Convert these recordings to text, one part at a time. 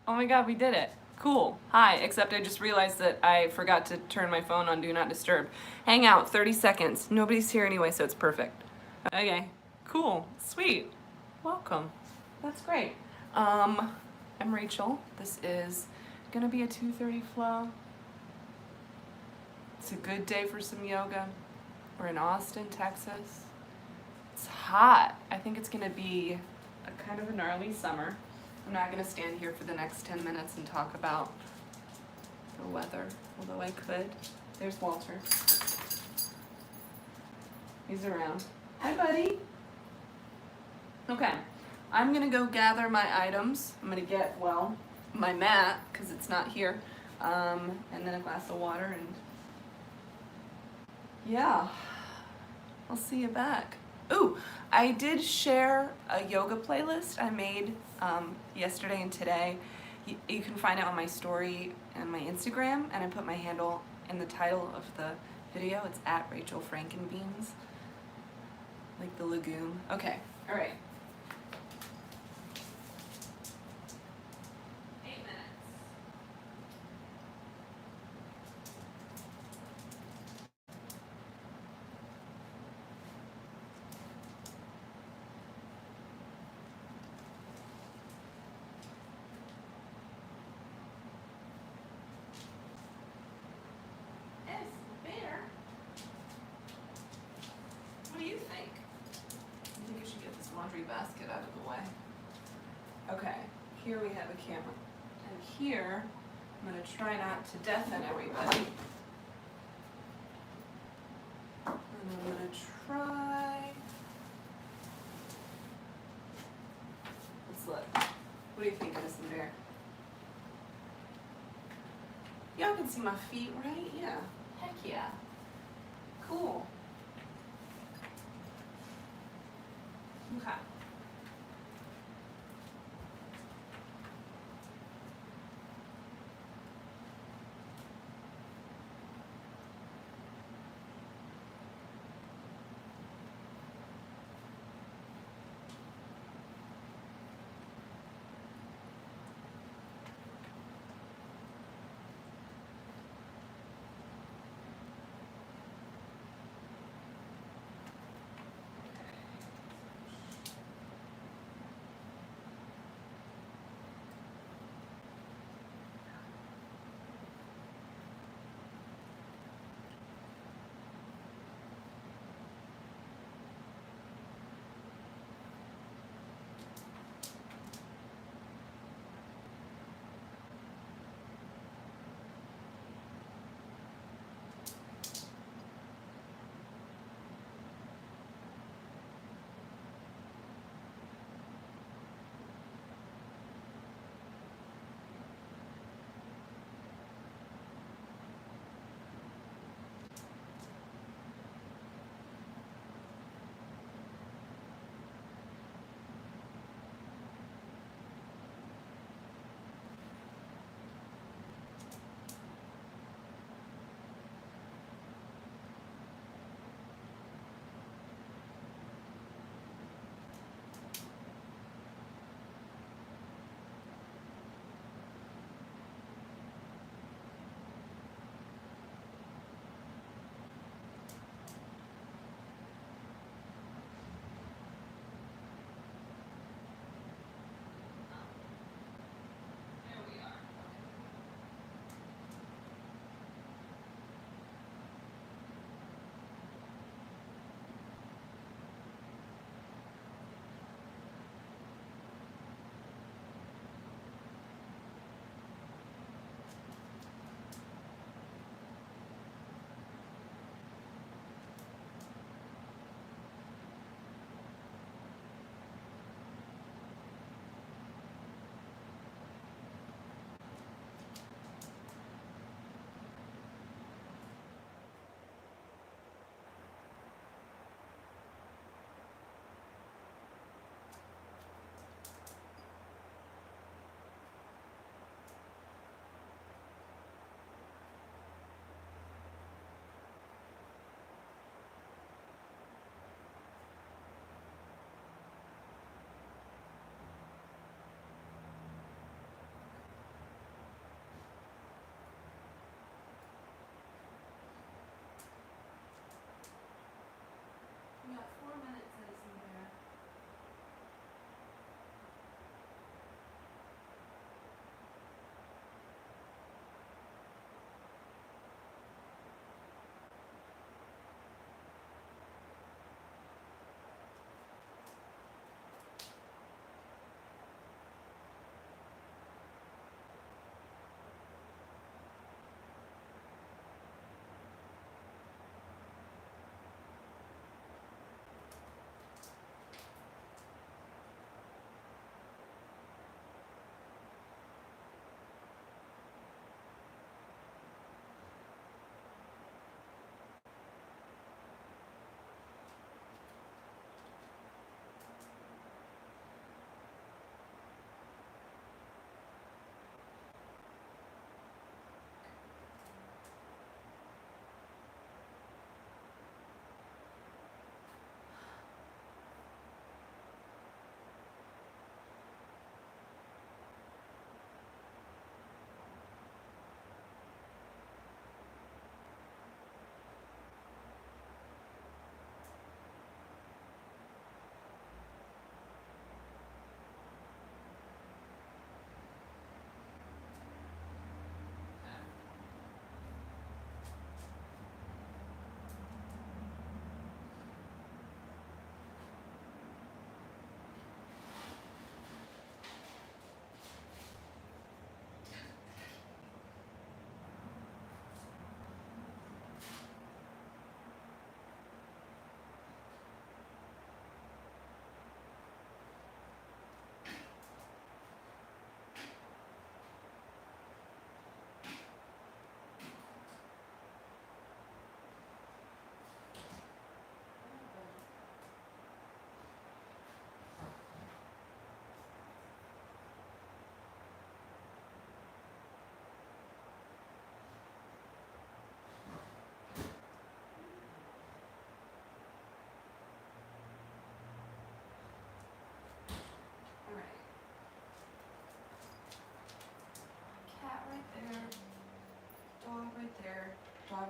Oh my god, we did it. Cool. Hi, except I just realized that I forgot to turn my phone on Do Not Disturb. Hang out, 30 seconds. Nobody's here anyway, so it's perfect. Okay, cool, sweet. Welcome. That's great. I'm Rachel. This is gonna be a 2:30 flow. It's a good day for some yoga. We're in Austin, Texas. It's hot. I think it's gonna be a kind of a gnarly summer. I'm not gonna stand here for the next 10 minutes and talk about the weather, although I could. There's Walter. He's around. Hi, buddy. Okay, I'm gonna go gather my items. I'm gonna get, well, my mat, because it's not here, and then a glass of water, and yeah, I'll see you back. Ooh, I did share a yoga playlist I made yesterday and today. You can find it on my story and my Instagram, and I put my handle in the title of the video. It's at Rachel Frankenbeans, like the lagoon. Okay, all right. 8 minutes. Bear. What do you think? I think you should get this laundry basket out of the way. Okay, here we have a camera. And here, I'm gonna try not to deafen everybody. And I'm gonna try. Let's look. What do you think, Innocent Bear? Y'all can see my feet, right? Yeah. Heck yeah. Cool. Okay.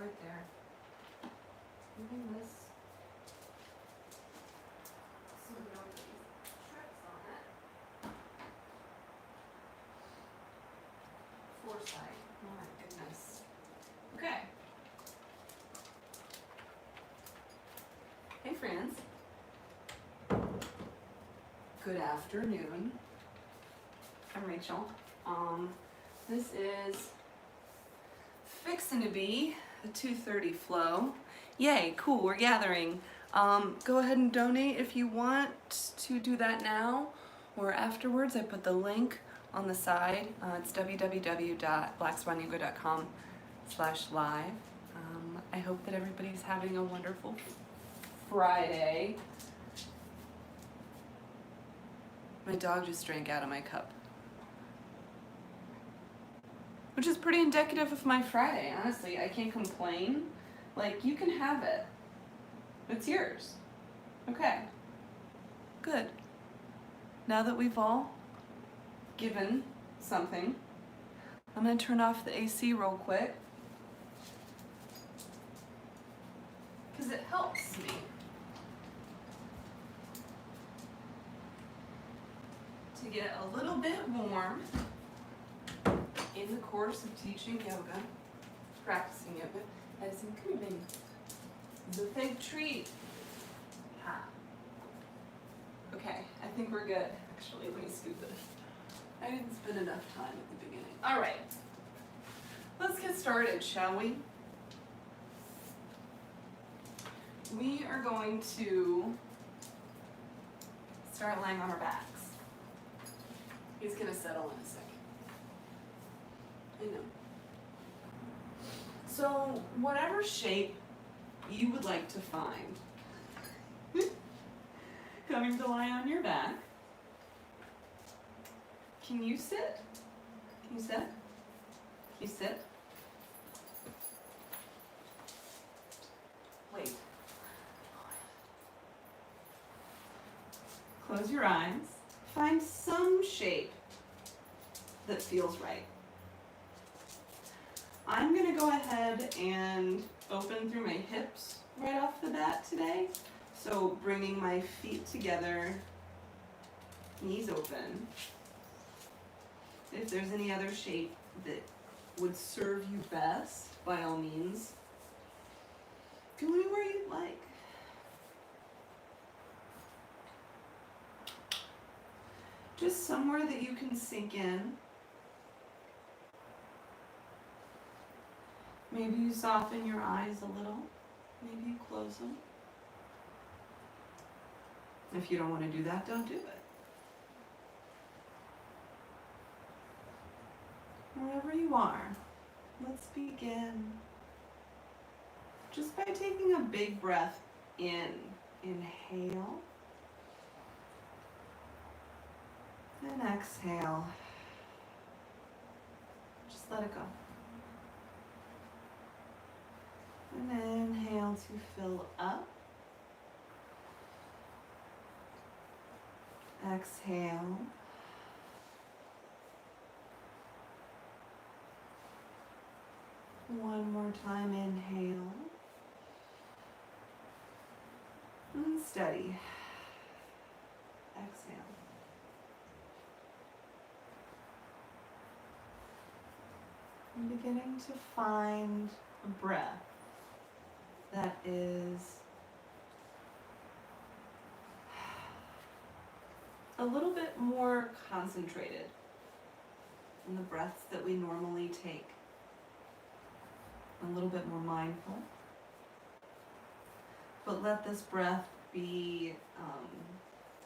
right there. Moving this so nobody's trips on it. Foresight. Oh my goodness. Okay. Hey friends. Good afternoon. I'm Rachel. This is fixing to be a 2:30 flow. Yay, cool, we're gathering. Go ahead and donate if you want to do that now or afterwards. I put the link on the side. It's www.blackswanyoga.com/live. I hope that everybody's having a wonderful Friday. My dog just drank out of my cup, which is pretty indicative of my Friday, honestly. I can't complain. Like, you can have it. It's yours. Okay. Good. Now that we've all given something, I'm gonna turn off the AC real quick, because it helps me to get a little bit warm in the course of teaching yoga, practicing yoga. Addison, come here, baby. The fig tree. Ha. Okay, I think we're good. Actually, let me scoop it. I didn't spend enough time at the beginning. All right, let's get started, shall we? We are going to start lying on our backs. He's gonna settle in a second. I know. So, whatever shape you would like to find, coming to lie on your back. Can you sit? Can you sit? Can you sit? Wait. Close your eyes. Find some shape that feels right. I'm gonna go ahead and open through my hips right off the bat today. So bringing my feet together, knees open. If there's any other shape that would serve you best, by all means, go anywhere you'd like. Just somewhere that you can sink in. Maybe you soften your eyes a little. Maybe you close them. If you don't want to do that, don't do it. Wherever you are, let's begin. Just by taking a big breath in. Inhale. And exhale. Just let it go. And inhale to fill up. Exhale. One more time, inhale. And steady. Exhale. I'm beginning to find a breath that is a little bit more concentrated than the breaths that we normally take. A little bit more mindful. But let this breath be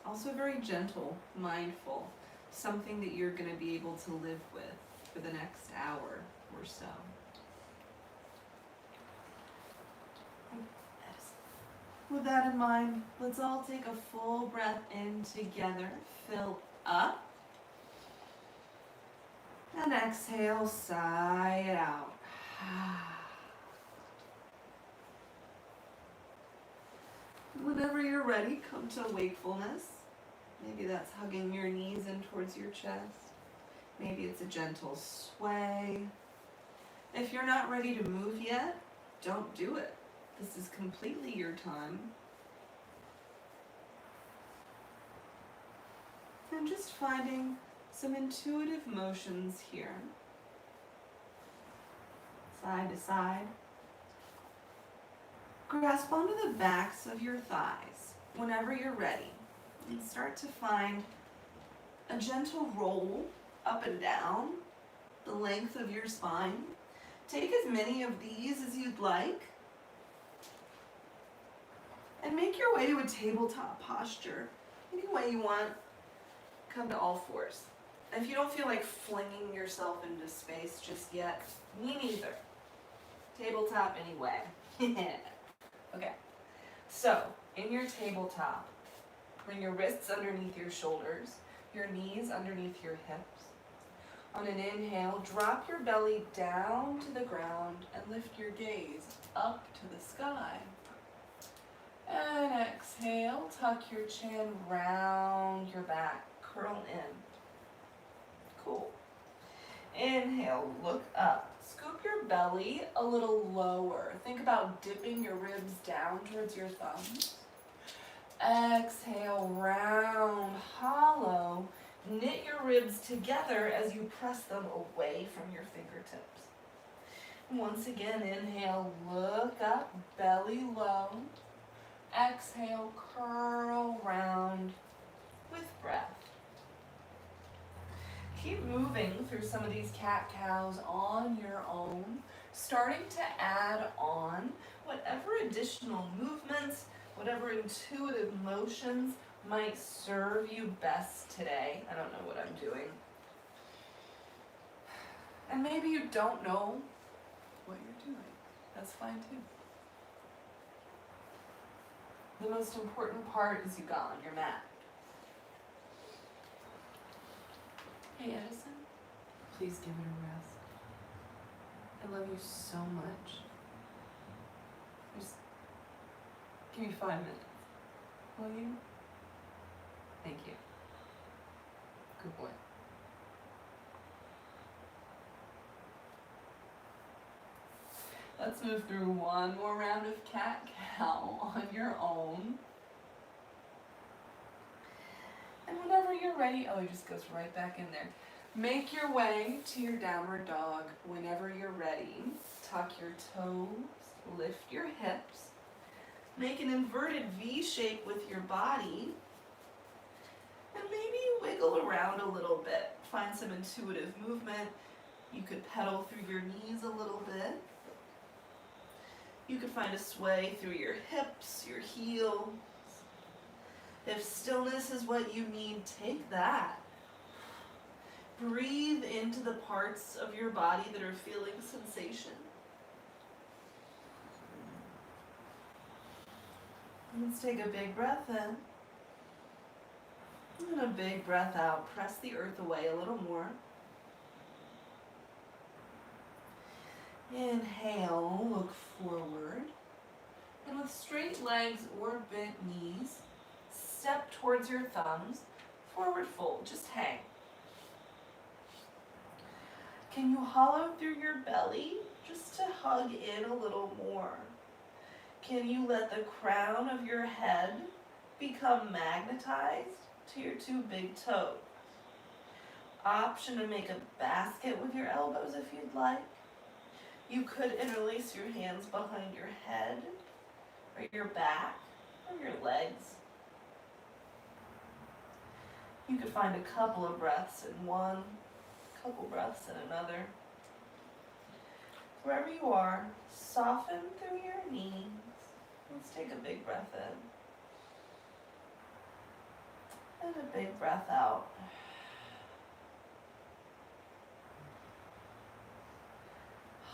also very gentle, mindful, something that you're going to be able to live with for the next hour or so. With that in mind, let's all take a full breath in together. Fill up. And exhale, sigh it out. Whenever you're ready, come to wakefulness. Maybe that's hugging your knees in towards your chest. Maybe it's a gentle sway. If you're not ready to move yet, don't do it. This is completely your time. And just finding some intuitive motions here. Side to side. Grasp onto the backs of your thighs whenever you're ready. And start to find a gentle roll up and down the length of your spine. Take as many of these as you'd like. And make your way to a tabletop posture. Any way you want, come to all fours. And if you don't feel like flinging yourself into space just yet, me neither. Tabletop anyway. Okay, so in your tabletop, bring your wrists underneath your shoulders, your knees underneath your hips. On an inhale, drop your belly down to the ground and lift your gaze up to the sky. And exhale, tuck your chin round your back, curl in. Cool. Inhale, look up. Scoop your belly a little lower. Think about dipping your ribs down towards your thumbs. Exhale, round, hollow. Knit your ribs together as you press them away from your fingertips. Once again, inhale, look up, belly low. Exhale, curl round with breath. Keep moving through some of these cat-cows on your own, starting to add on whatever additional movements, whatever intuitive motions might serve you best today. I don't know what I'm doing. And maybe you don't know what you're doing. That's fine too. The most important part is you got on your mat. Hey Edison, please give it a rest. I love you so much. Just give me 5 minutes, will you? Thank you. Good boy. Let's move through one more round of cat-cow on your own. And whenever you're ready, oh, it just goes right back in there. Make your way to your downward dog whenever you're ready. Tuck your toes, lift your hips. Make an inverted V shape with your body. And maybe wiggle around a little bit. Find some intuitive movement. You could pedal through your knees a little bit. You could find a sway through your hips, your heels. If stillness is what you need, take that. Breathe into the parts of your body that are feeling sensation. Let's take a big breath in. And a big breath out. Press the earth away a little more. Inhale, look forward. And with straight legs or bent knees, step towards your thumbs, forward fold, just hang. Can you hollow through your belly just to hug in a little more? Can you let the crown of your head become magnetized to your 2 big toes? Option to make a basket with your elbows if you'd like. You could interlace your hands behind your head, or your back, or your legs. You could find a couple of breaths in one, couple breaths in another. Wherever you are, soften through your knees. Let's take a big breath in. And a big breath out.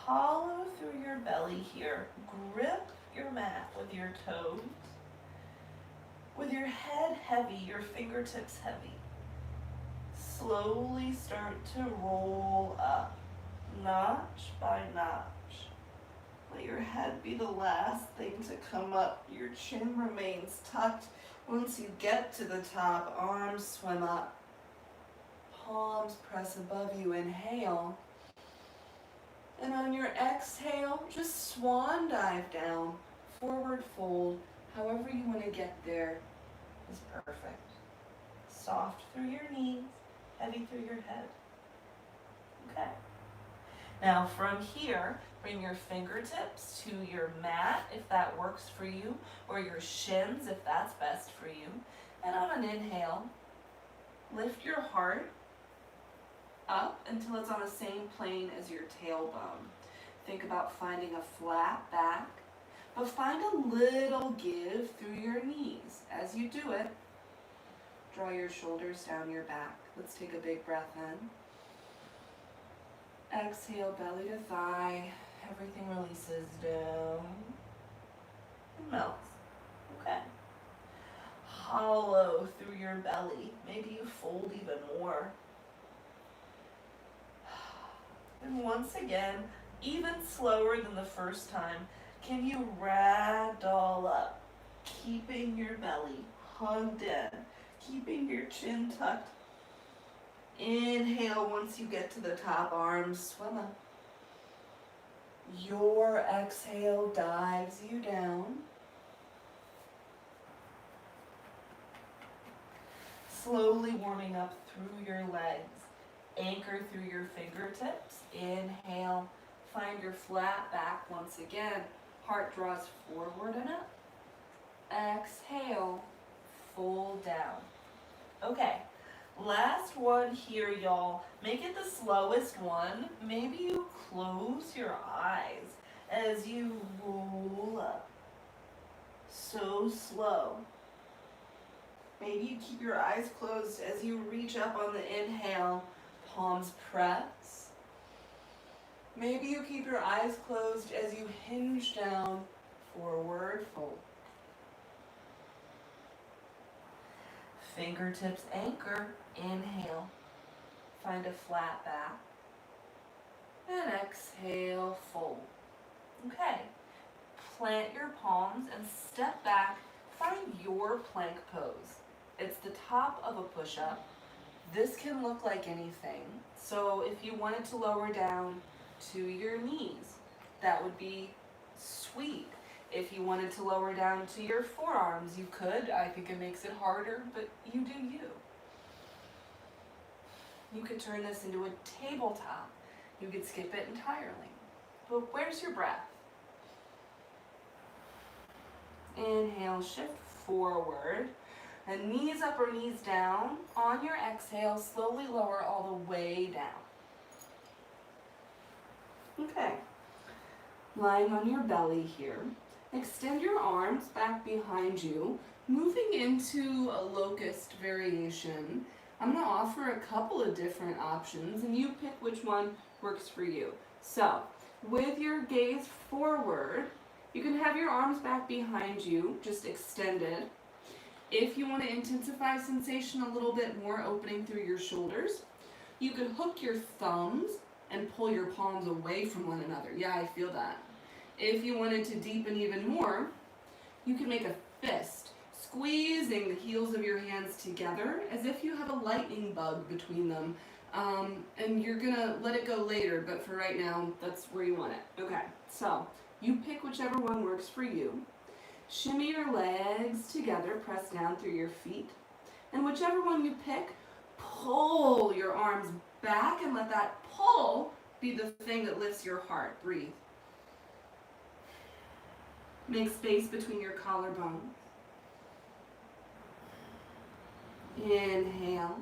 Hollow through your belly here. Grip your mat with your toes. With your head heavy, your fingertips heavy. Slowly start to roll up, notch by notch. Let your head be the last thing to come up. Your chin remains tucked. Once you get to the top, arms swim up. Palms press above you. Inhale. And on your exhale, just swan dive down, forward fold. However you want to get there is perfect. Soft through your knees, heavy through your head. Okay. Now from here, bring your fingertips to your mat if that works for you, or your shins if that's best for you. And on an inhale, lift your heart up until it's on the same plane as your tailbone. Think about finding a flat back, but find a little give through your knees. As you do it, draw your shoulders down your back. Let's take a big breath in. Exhale, belly to thigh. Everything releases down and melts. Okay. Hollow through your belly. Maybe you fold even more. And once again, even slower than the first time, can you ragdoll up, keeping your belly hugged in, keeping your chin tucked. Inhale once you get to the top, arms swim up. Your exhale dives you down. Slowly warming up through your legs. Anchor through your fingertips. Inhale, find your flat back once again. Heart draws forward and up. Exhale, fold down. Okay. Last one here, y'all. Make it the slowest one. Maybe you close your eyes as you roll up. So slow. Maybe you keep your eyes closed as you reach up on the inhale, palms press. Maybe you keep your eyes closed as you hinge down, forward fold. Fingertips anchor, inhale, find a flat back, and exhale, fold. Okay, plant your palms and step back, find your plank pose. It's the top of a push-up. This can look like anything. So if you wanted to lower down to your knees, that would be sweet. If you wanted to lower down to your forearms, you could. I think it makes it harder, but you do you. You could turn this into a tabletop. You could skip it entirely. But where's your breath? Inhale, shift forward. And knees up or knees down. On your exhale, slowly lower all the way down. Okay. Lying on your belly here. Extend your arms back behind you, moving into a locust variation. I'm going to offer a couple of different options, and you pick which one works for you. So, with your gaze forward, you can have your arms back behind you, just extended. If you want to intensify sensation a little bit more, opening through your shoulders, you could hook your thumbs and pull your palms away from one another. Yeah, I feel that. If you wanted to deepen even more, you can make a fist, squeezing the heels of your hands together as if you have a lightning bug between them. And you're gonna let it go later, but for right now, that's where you want it. Okay, so you pick whichever one works for you. Shimmy your legs together, press down through your feet. And whichever one you pick, pull your arms back and let that pull be the thing that lifts your heart. Breathe. Make space between your collarbones. Inhale.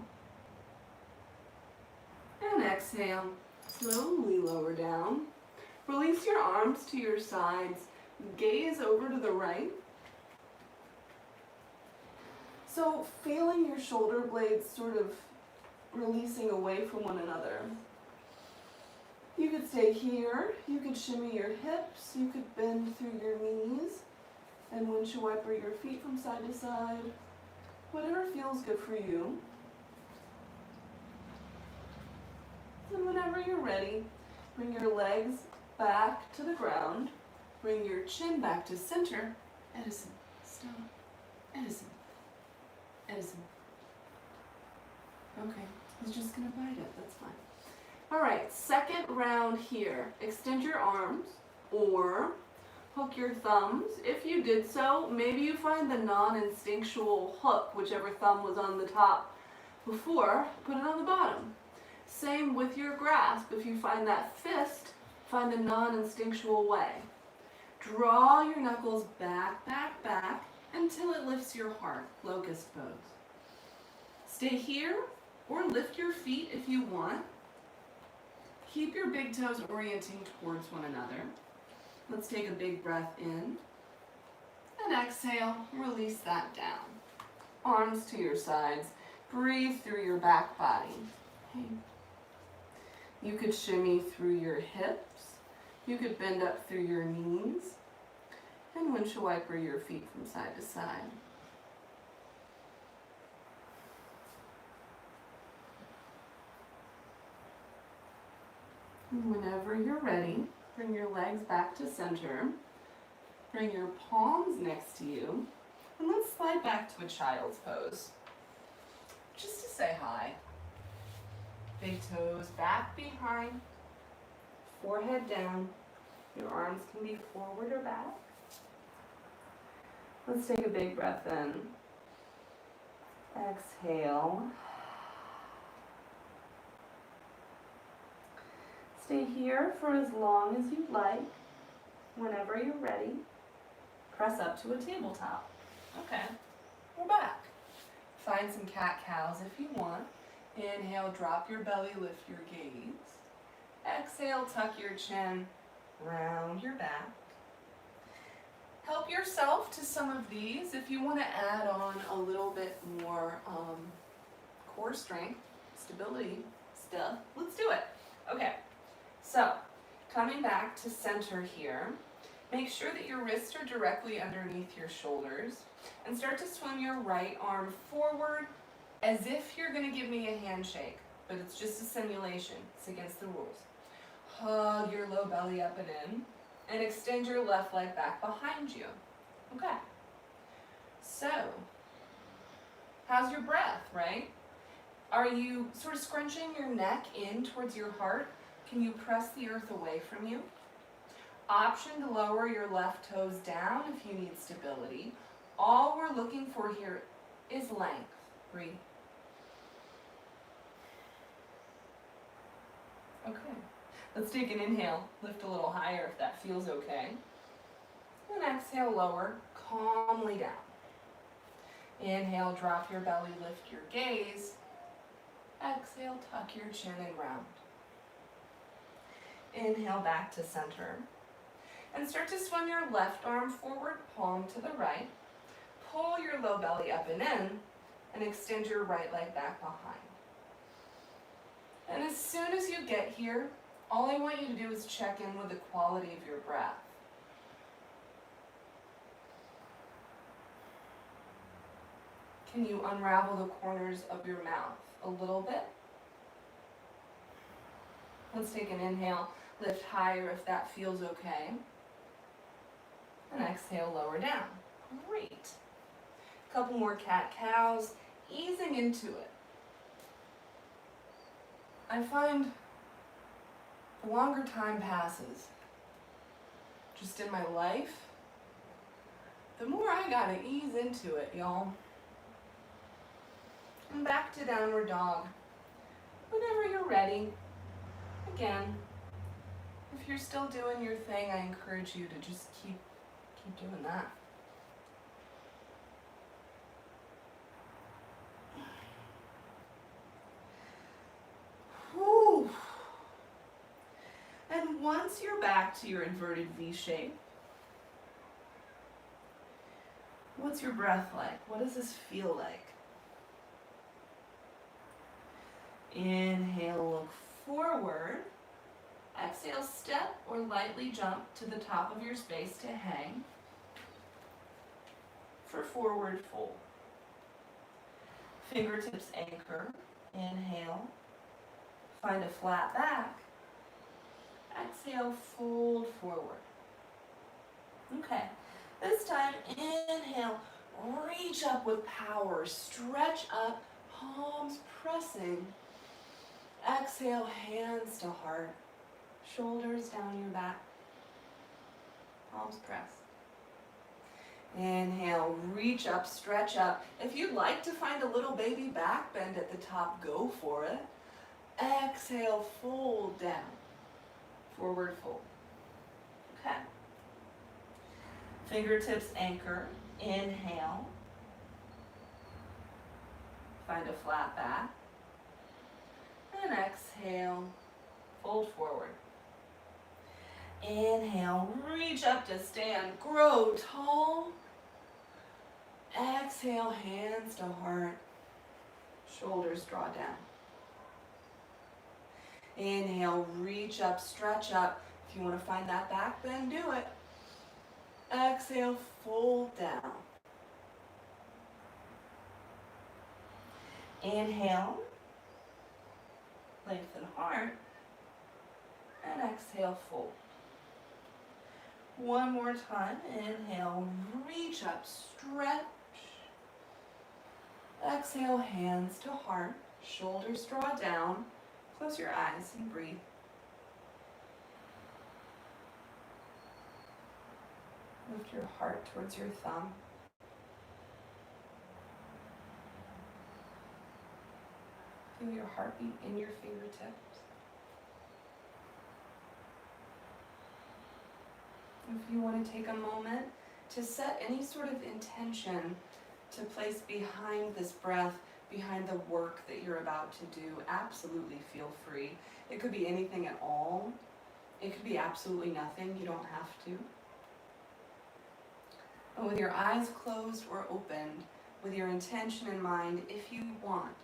And exhale. Slowly lower down. Release your arms to your sides. Gaze over to the right. So feeling your shoulder blades sort of releasing away from one another. You could stay here, you could shimmy your hips, you could bend through your knees, and windshield wiper your feet from side to side. Whatever feels good for you. And whenever you're ready, bring your legs back to the ground. Bring your chin back to center. Edison, stop. Edison. Edison. Okay, he's just gonna bite it, that's fine. All right, second round here. Extend your arms or hook your thumbs. If you did so, maybe you find the non-instinctual hook, whichever thumb was on the top before, put it on the bottom. Same with your grasp. If you find that fist, find the non-instinctual way. Draw your knuckles back, back, back until it lifts your heart, locust pose. Stay here or lift your feet if you want. Keep your big toes orienting towards one another. Let's take a big breath in and exhale, release that down. Arms to your sides, breathe through your back body. Okay. You could shimmy through your hips, you could bend up through your knees, and windshield wiper your feet from side to side. And whenever you're ready, bring your legs back to center. Bring your palms next to you. And let's slide back to a child's pose. Just to say hi. Big toes back behind. Forehead down. Your arms can be forward or back. Let's take a big breath in. Exhale. Stay here for as long as you'd like. Whenever you're ready, press up to a tabletop. Okay, we're back. Find some cat-cows if you want. Inhale, drop your belly, lift your gaze. Exhale, tuck your chin, round your back. Help yourself to some of these if you want to add on a little bit more core strength, stability stuff. Let's do it. Okay. So, coming back to center here, make sure that your wrists are directly underneath your shoulders and start to swing your right arm forward as if you're going to give me a handshake, but it's just a simulation. It's against the rules. Hug your low belly up and in and extend your left leg back behind you. Okay. So, how's your breath, right? Are you sort of scrunching your neck in towards your heart? Can you press the earth away from you? Option to lower your left toes down if you need stability. All we're looking for here is length. Breathe. Okay. Let's take an inhale. Lift a little higher if that feels okay. And exhale, lower, calmly down. Inhale, drop your belly, lift your gaze. Exhale, tuck your chin and round. Inhale back to center. And start to swing your left arm forward, palm to the right. Pull your low belly up and in, and extend your right leg back behind. And as soon as you get here, all I want you to do is check in with the quality of your breath. Can you unravel the corners of your mouth a little bit? Let's take an inhale, lift higher if that feels okay. And exhale, lower down. Great. A couple more cat-cows, easing into it. I find the longer time passes, just in my life, the more I gotta ease into it, y'all. And back to downward dog. Whenever you're ready. Again, if you're still doing your thing, I encourage you to just keep doing that. Whew. And once you're back to your inverted V shape, what's your breath like? What does this feel like? Inhale, look forward. Exhale, step or lightly jump to the top of your space to hang for forward fold. Fingertips anchor. Inhale. Find a flat back. Exhale, fold forward. Okay. This time, inhale. Reach up with power. Stretch up, palms pressing. Exhale, hands to heart, shoulders down your back, palms pressed. Inhale, reach up, stretch up. If you'd like to find a little baby back bend at the top, go for it. Exhale, fold down, forward fold. Okay. Fingertips anchor, inhale. Find a flat back. And exhale, fold forward. Inhale, reach up to stand, grow tall. Exhale, hands to heart, shoulders draw down. Inhale, reach up, stretch up. If you want to find that back bend, do it. Exhale, fold down. Inhale, lengthen heart, and exhale, fold. One more time, inhale, reach up, stretch. Exhale, hands to heart, shoulders draw down. Close your eyes and breathe. Lift your heart towards your thumb. Feel your heartbeat in your fingertips. If you want to take a moment to set any sort of intention to place behind this breath, behind the work that you're about to do, absolutely feel free. It could be anything at all. It could be absolutely nothing. You don't have to. And with your eyes closed or opened, with your intention in mind, if you want,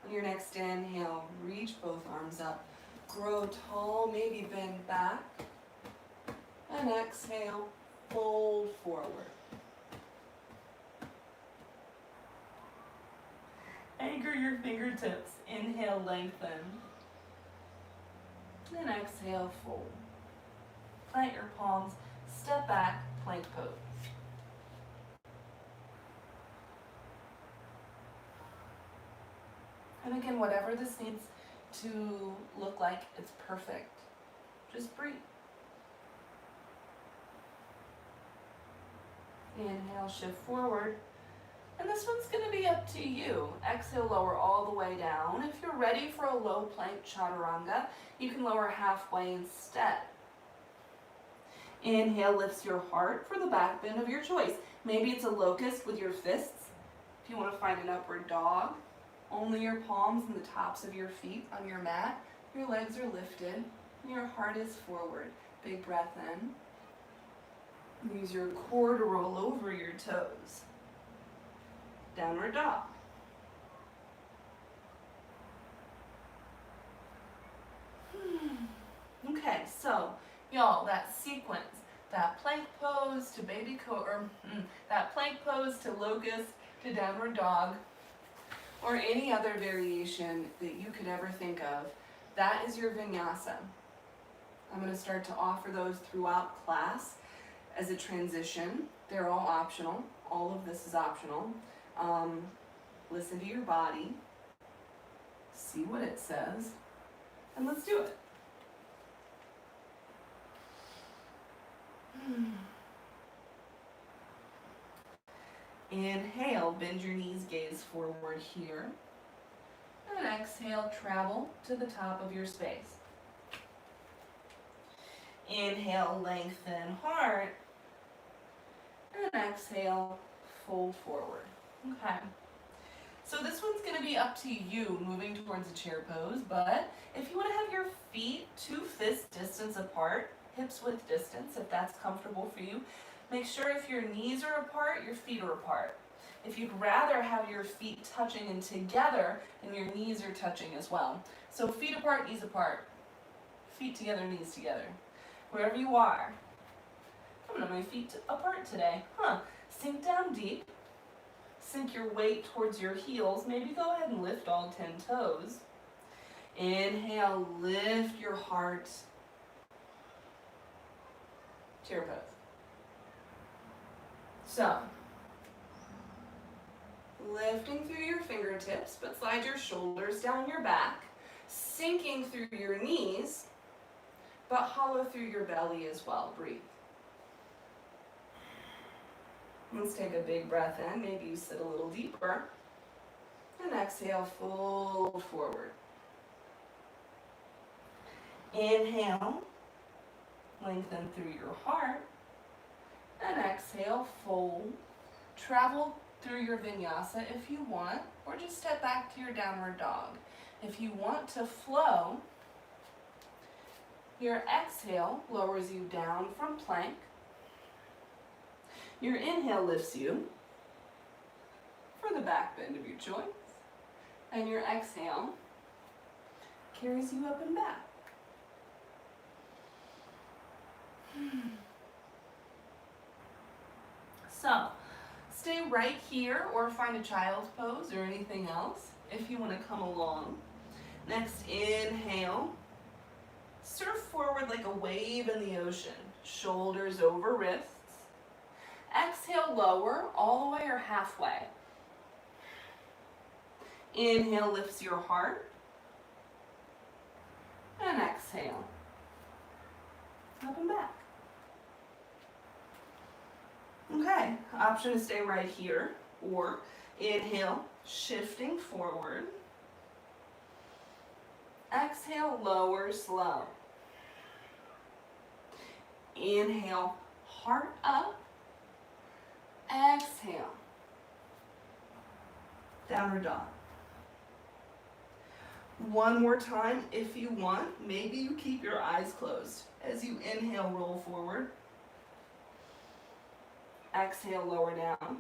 on your next inhale, reach both arms up, grow tall, maybe bend back, and exhale, fold forward. Anchor your fingertips, inhale, lengthen, and exhale, fold. Plant your palms, step back, plank pose. And again, whatever this needs to look like, it's perfect. Just breathe. Inhale, shift forward. And this one's going to be up to you. Exhale, lower all the way down. If you're ready for a low plank chaturanga, you can lower halfway instead. Inhale lifts your heart for the back bend of your choice. Maybe it's a locust with your fists. If you want to find an upward dog, only your palms and the tops of your feet on your mat. Your legs are lifted and your heart is forward. Big breath in. Use your core to roll over your toes. Downward dog. Okay, so y'all, that sequence, that plank pose to baby that plank pose to locust to downward dog, or any other variation that you could ever think of, that is your vinyasa. I'm going to start to offer those throughout class as a transition. They're all optional. All of this is optional. Listen to your body, see what it says, and let's do it. Inhale, bend your knees, gaze forward here. And exhale, travel to the top of your space. Inhale, lengthen heart. And exhale, fold forward. Okay. So this one's going to be up to you moving towards a chair pose, but if you want to have your feet 2 fist distance apart, hips width distance, if that's comfortable for you, make sure if your knees are apart, your feet are apart. If you'd rather have your feet touching and together, and your knees are touching as well. So feet apart, knees apart. Feet together, knees together. Wherever you are. I'm going to have my feet apart today. Sink down deep. Sink your weight towards your heels. Maybe go ahead and lift all 10 toes. Inhale, lift your heart. Chair pose. So, lifting through your fingertips, but slide your shoulders down your back. Sinking through your knees, but hollow through your belly as well. Breathe. Let's take a big breath in. Maybe you sit a little deeper. And exhale, fold forward. Inhale, lengthen through your heart. And exhale, fold. Travel through your vinyasa if you want, or just step back to your downward dog. If you want to flow, your exhale lowers you down from plank. Your inhale lifts you for the back bend of your choice. And your exhale carries you up and back. So, stay right here or find a child's pose or anything else if you want to come along. Next, inhale. Surf forward like a wave in the ocean. Shoulders over wrists. Exhale, lower all the way or halfway. Inhale lifts your heart. And exhale. Up and back. Okay, option to stay right here, or inhale, shifting forward. Exhale, lower, slow. Inhale, heart up. Exhale, downward dog. One more time if you want. Maybe you keep your eyes closed as you inhale, roll forward. Exhale, lower down.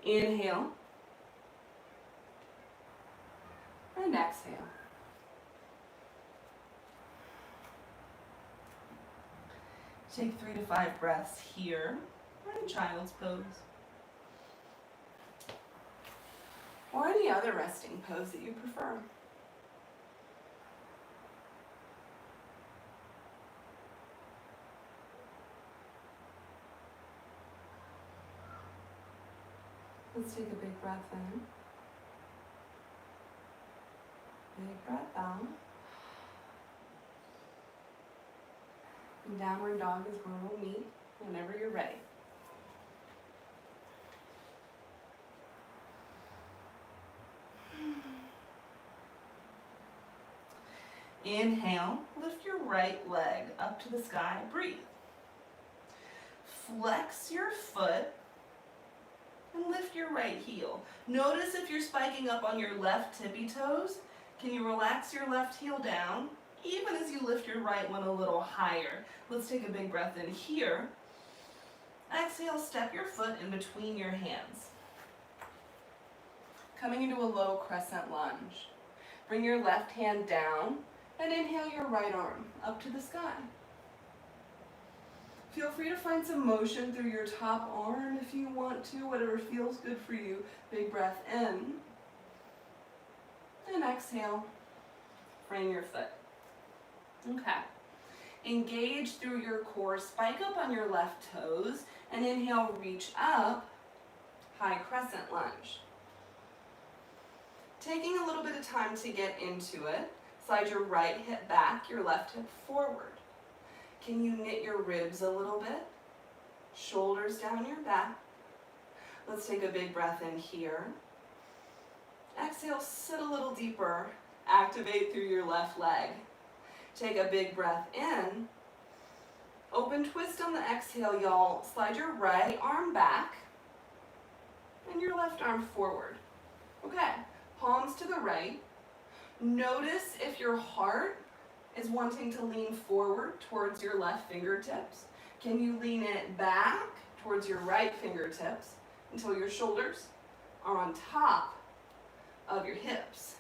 Inhale. And exhale. Take 3 to 5 breaths here. Or in child's pose. Or any other resting pose that you prefer. Let's take a big breath in. Big breath out. And downward dog is where we'll meet whenever you're ready. Inhale, lift your right leg up to the sky, breathe. Flex your foot and lift your right heel. Notice if you're spiking up on your left tippy toes, can you relax your left heel down, even as you lift your right one a little higher. Let's take a big breath in here. Exhale, step your foot in between your hands. Coming into a low crescent lunge. Bring your left hand down and inhale your right arm up to the sky. Feel free to find some motion through your top arm if you want to, whatever feels good for you. Big breath in. And exhale, frame your foot. Okay. Engage through your core, spike up on your left toes, and inhale, reach up, high crescent lunge. Taking a little bit of time to get into it, slide your right hip back, your left hip forward. Can you knit your ribs a little bit? Shoulders down your back. Let's take a big breath in here. Exhale, sit a little deeper. Activate through your left leg. Take a big breath in. Open twist on the exhale, y'all. Slide your right arm back and your left arm forward. Okay, palms to the right. Notice if your heart is wanting to lean forward towards your left fingertips. Can you lean it back towards your right fingertips until your shoulders are on top of your hips?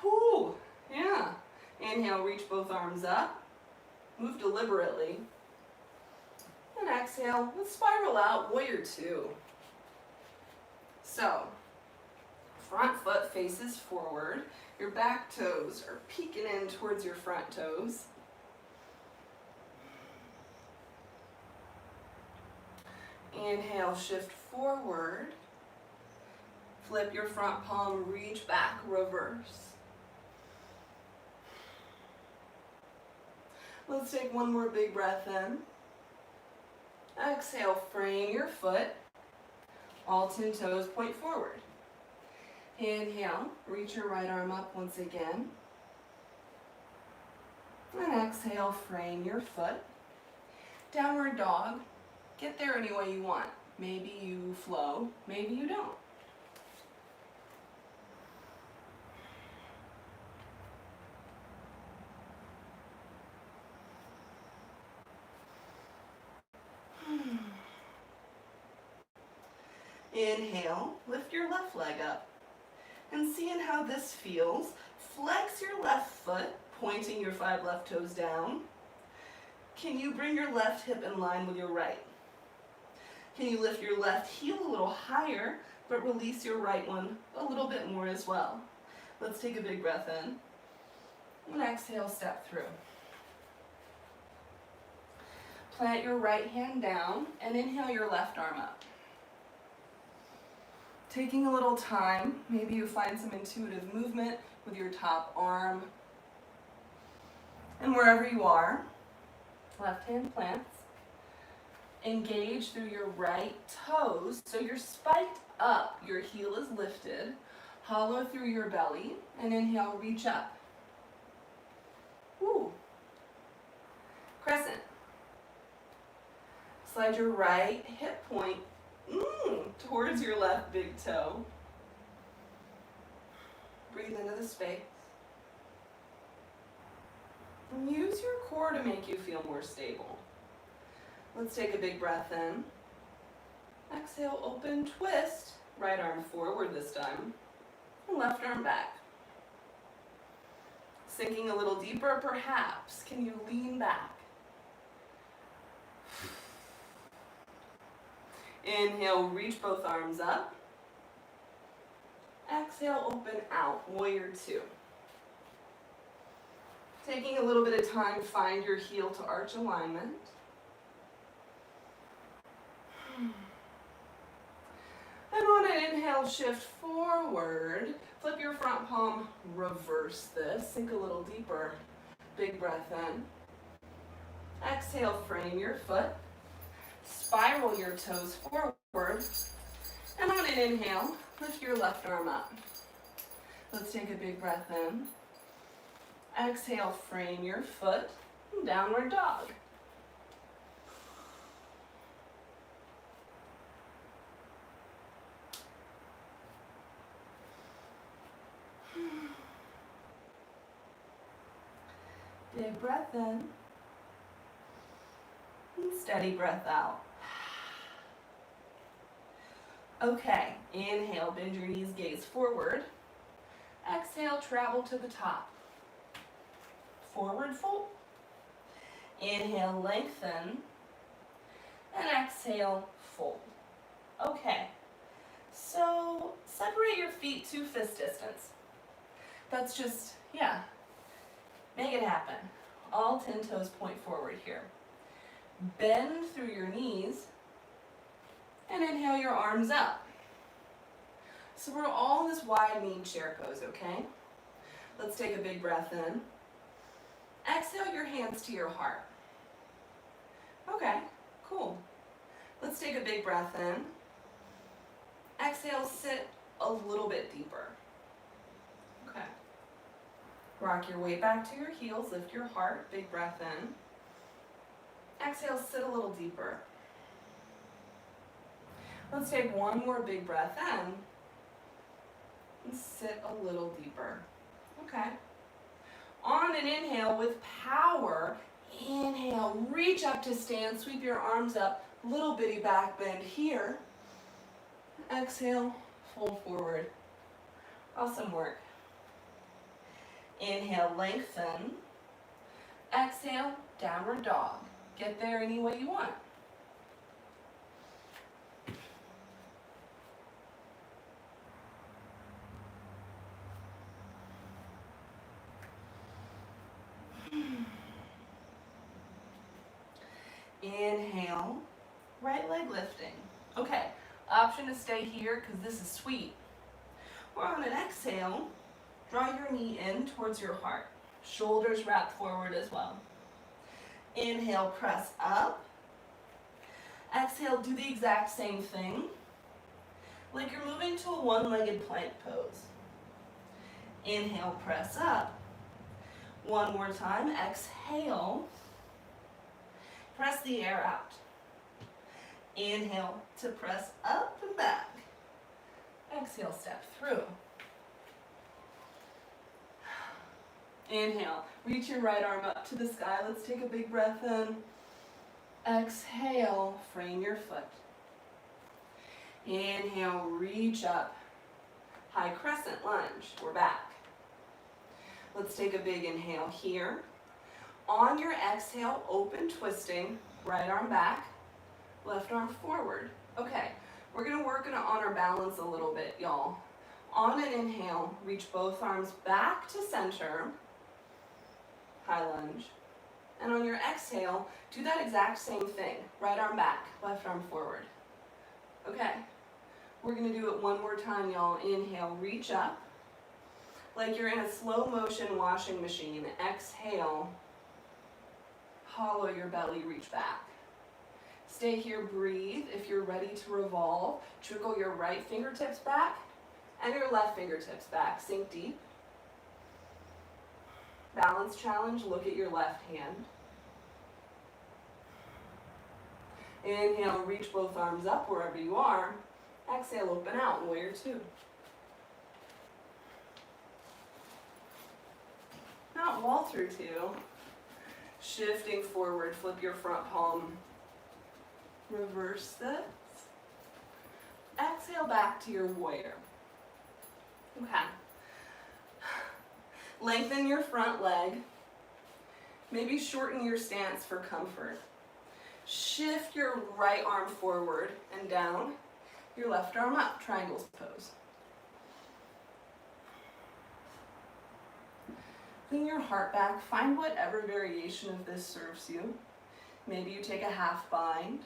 Whew, yeah. Inhale, reach both arms up. Move deliberately. And exhale, let's spiral out, warrior two. So, front foot faces forward. Your back toes are peeking in towards your front toes. Inhale, shift forward. Flip your front palm, reach back, reverse. Let's take one more big breath in. Exhale, frame your foot. All 10 toes point forward. Inhale, reach your right arm up once again. And exhale, frame your foot. Downward dog. Get there any way you want. Maybe you flow, maybe you don't. Inhale, lift your left leg up. And seeing how this feels, flex your left foot, pointing your 5 left toes down. Can you bring your left hip in line with your right? Can you lift your left heel a little higher, but release your right one a little bit more as well? Let's take a big breath in. And exhale, step through. Plant your right hand down and inhale your left arm up. Taking a little time, maybe you find some intuitive movement with your top arm. And wherever you are, left hand plants. Engage through your right toes, so you're spiked up, your heel is lifted. Hollow through your belly, and inhale, reach up. Woo. Crescent. Slide your right hip point towards your left big toe. Breathe into the space. And use your core to make you feel more stable. Let's take a big breath in. Exhale, open, twist. Right arm forward this time. And left arm back. Sinking a little deeper, perhaps. Can you lean back? Inhale, reach both arms up. Exhale, open out, warrior 2. Taking a little bit of time, find your heel to arch alignment. And on an inhale, shift forward. Flip your front palm, reverse this. Sink a little deeper. Big breath in. Exhale, frame your foot. Spiral your toes forward. And on an inhale, lift your left arm up. Let's take a big breath in. Exhale, frame your foot. Downward dog. Big breath in. And steady breath out. Okay, inhale, bend your knees, gaze forward. Exhale, travel to the top. Forward fold. Inhale, lengthen. And exhale, fold. Okay, so separate your feet to fist distance. That's just, make it happen. All 10 toes point forward here. Bend through your knees and inhale your arms up. So we're all in this wide knee chair pose, okay? Let's take a big breath in. Exhale your hands to your heart. Okay, cool. Let's take a big breath in. Exhale, sit a little bit deeper. Okay. Rock your weight back to your heels, lift your heart, big breath in. Exhale, sit a little deeper. Let's take one more big breath in and sit a little deeper. Okay. On an inhale with power, inhale, reach up to stand, sweep your arms up, little bitty back bend here. Exhale, fold forward. Awesome work. Inhale, lengthen. Exhale, downward dog. Get there any way you want. Inhale, right leg lifting. Okay, option to stay here because this is sweet. Or on an exhale, draw your knee in towards your heart. Shoulders wrap forward as well. Inhale, press up. Exhale, do the exact same thing, like you're moving to a one-legged plank pose. Inhale, press up. One more time, exhale. Press the air out. Inhale to press up and back. Exhale, step through. Inhale, reach your right arm up to the sky. Let's take a big breath in. Exhale, frame your foot. Inhale, reach up. High crescent lunge, we're back. Let's take a big inhale here. On your exhale, open twisting, right arm back, left arm forward. Okay, we're gonna work on our balance a little bit, y'all. On an inhale, reach both arms back to center, high lunge. And on your exhale, do that exact same thing. Right arm back, left arm forward. Okay, we're gonna do it one more time, y'all. Inhale, reach up, like you're in a slow motion washing machine. Exhale, hollow your belly, reach back. Stay here, breathe. If you're ready to revolve, trickle your right fingertips back and your left fingertips back. Sink deep. Balance challenge, look at your left hand. Inhale, reach both arms up wherever you are. Exhale, open out, warrior two. Not wall through two. Shifting forward, flip your front palm. Reverse this. Exhale back to your warrior. Okay. Lengthen your front leg. Maybe shorten your stance for comfort. Shift your right arm forward and down. Your left arm up, triangles pose. Bring your heart back. Find whatever variation of this serves you. Maybe you take a half bind.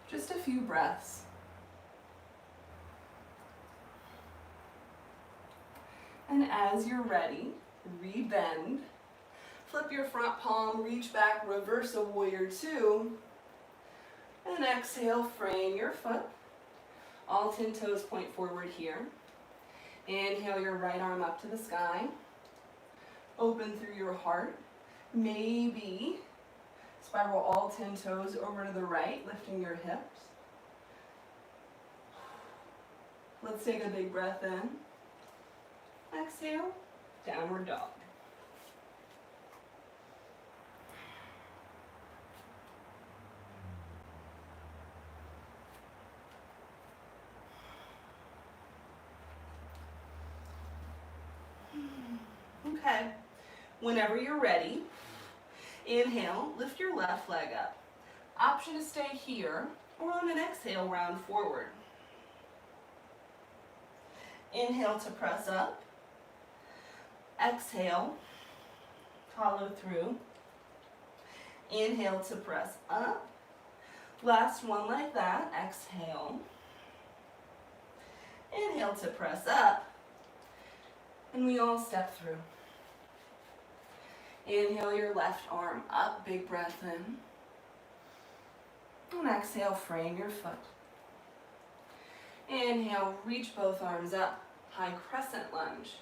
Just a few breaths. And as you're ready, rebend. Flip your front palm, reach back, reverse a warrior two. And exhale, frame your foot. All 10 toes point forward here. Inhale your right arm up to the sky. Open through your heart. Maybe spiral all 10 toes over to the right, lifting your hips. Let's take a big breath in. Exhale, downward dog. Okay, whenever you're ready, inhale, lift your left leg up. Option to stay here, or on an exhale, round forward. Inhale to press up. Exhale, follow through. Inhale to press up. Last one like that, exhale. Inhale to press up. And we all step through. Inhale your left arm up, big breath in. And exhale, frame your foot. Inhale, reach both arms up, high crescent lunge.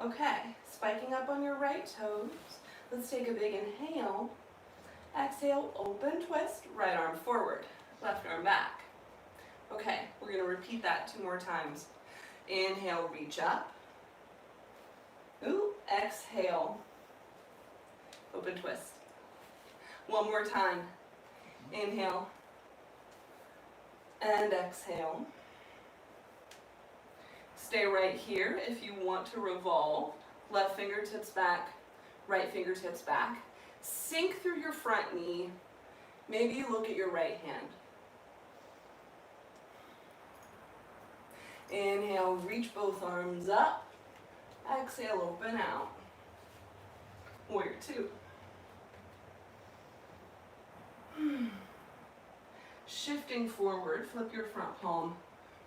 Okay, spiking up on your right toes. Let's take a big inhale. Exhale, open twist, right arm forward, left arm back. Okay, we're gonna repeat that 2 more times. Inhale, reach up. Ooh, exhale, open twist. One more time. Inhale and exhale. Stay right here if you want to revolve. Left fingertips back, right fingertips back. Sink through your front knee. Maybe you look at your right hand. Inhale, reach both arms up. Exhale, open out. Warrior two. Shifting forward, flip your front palm.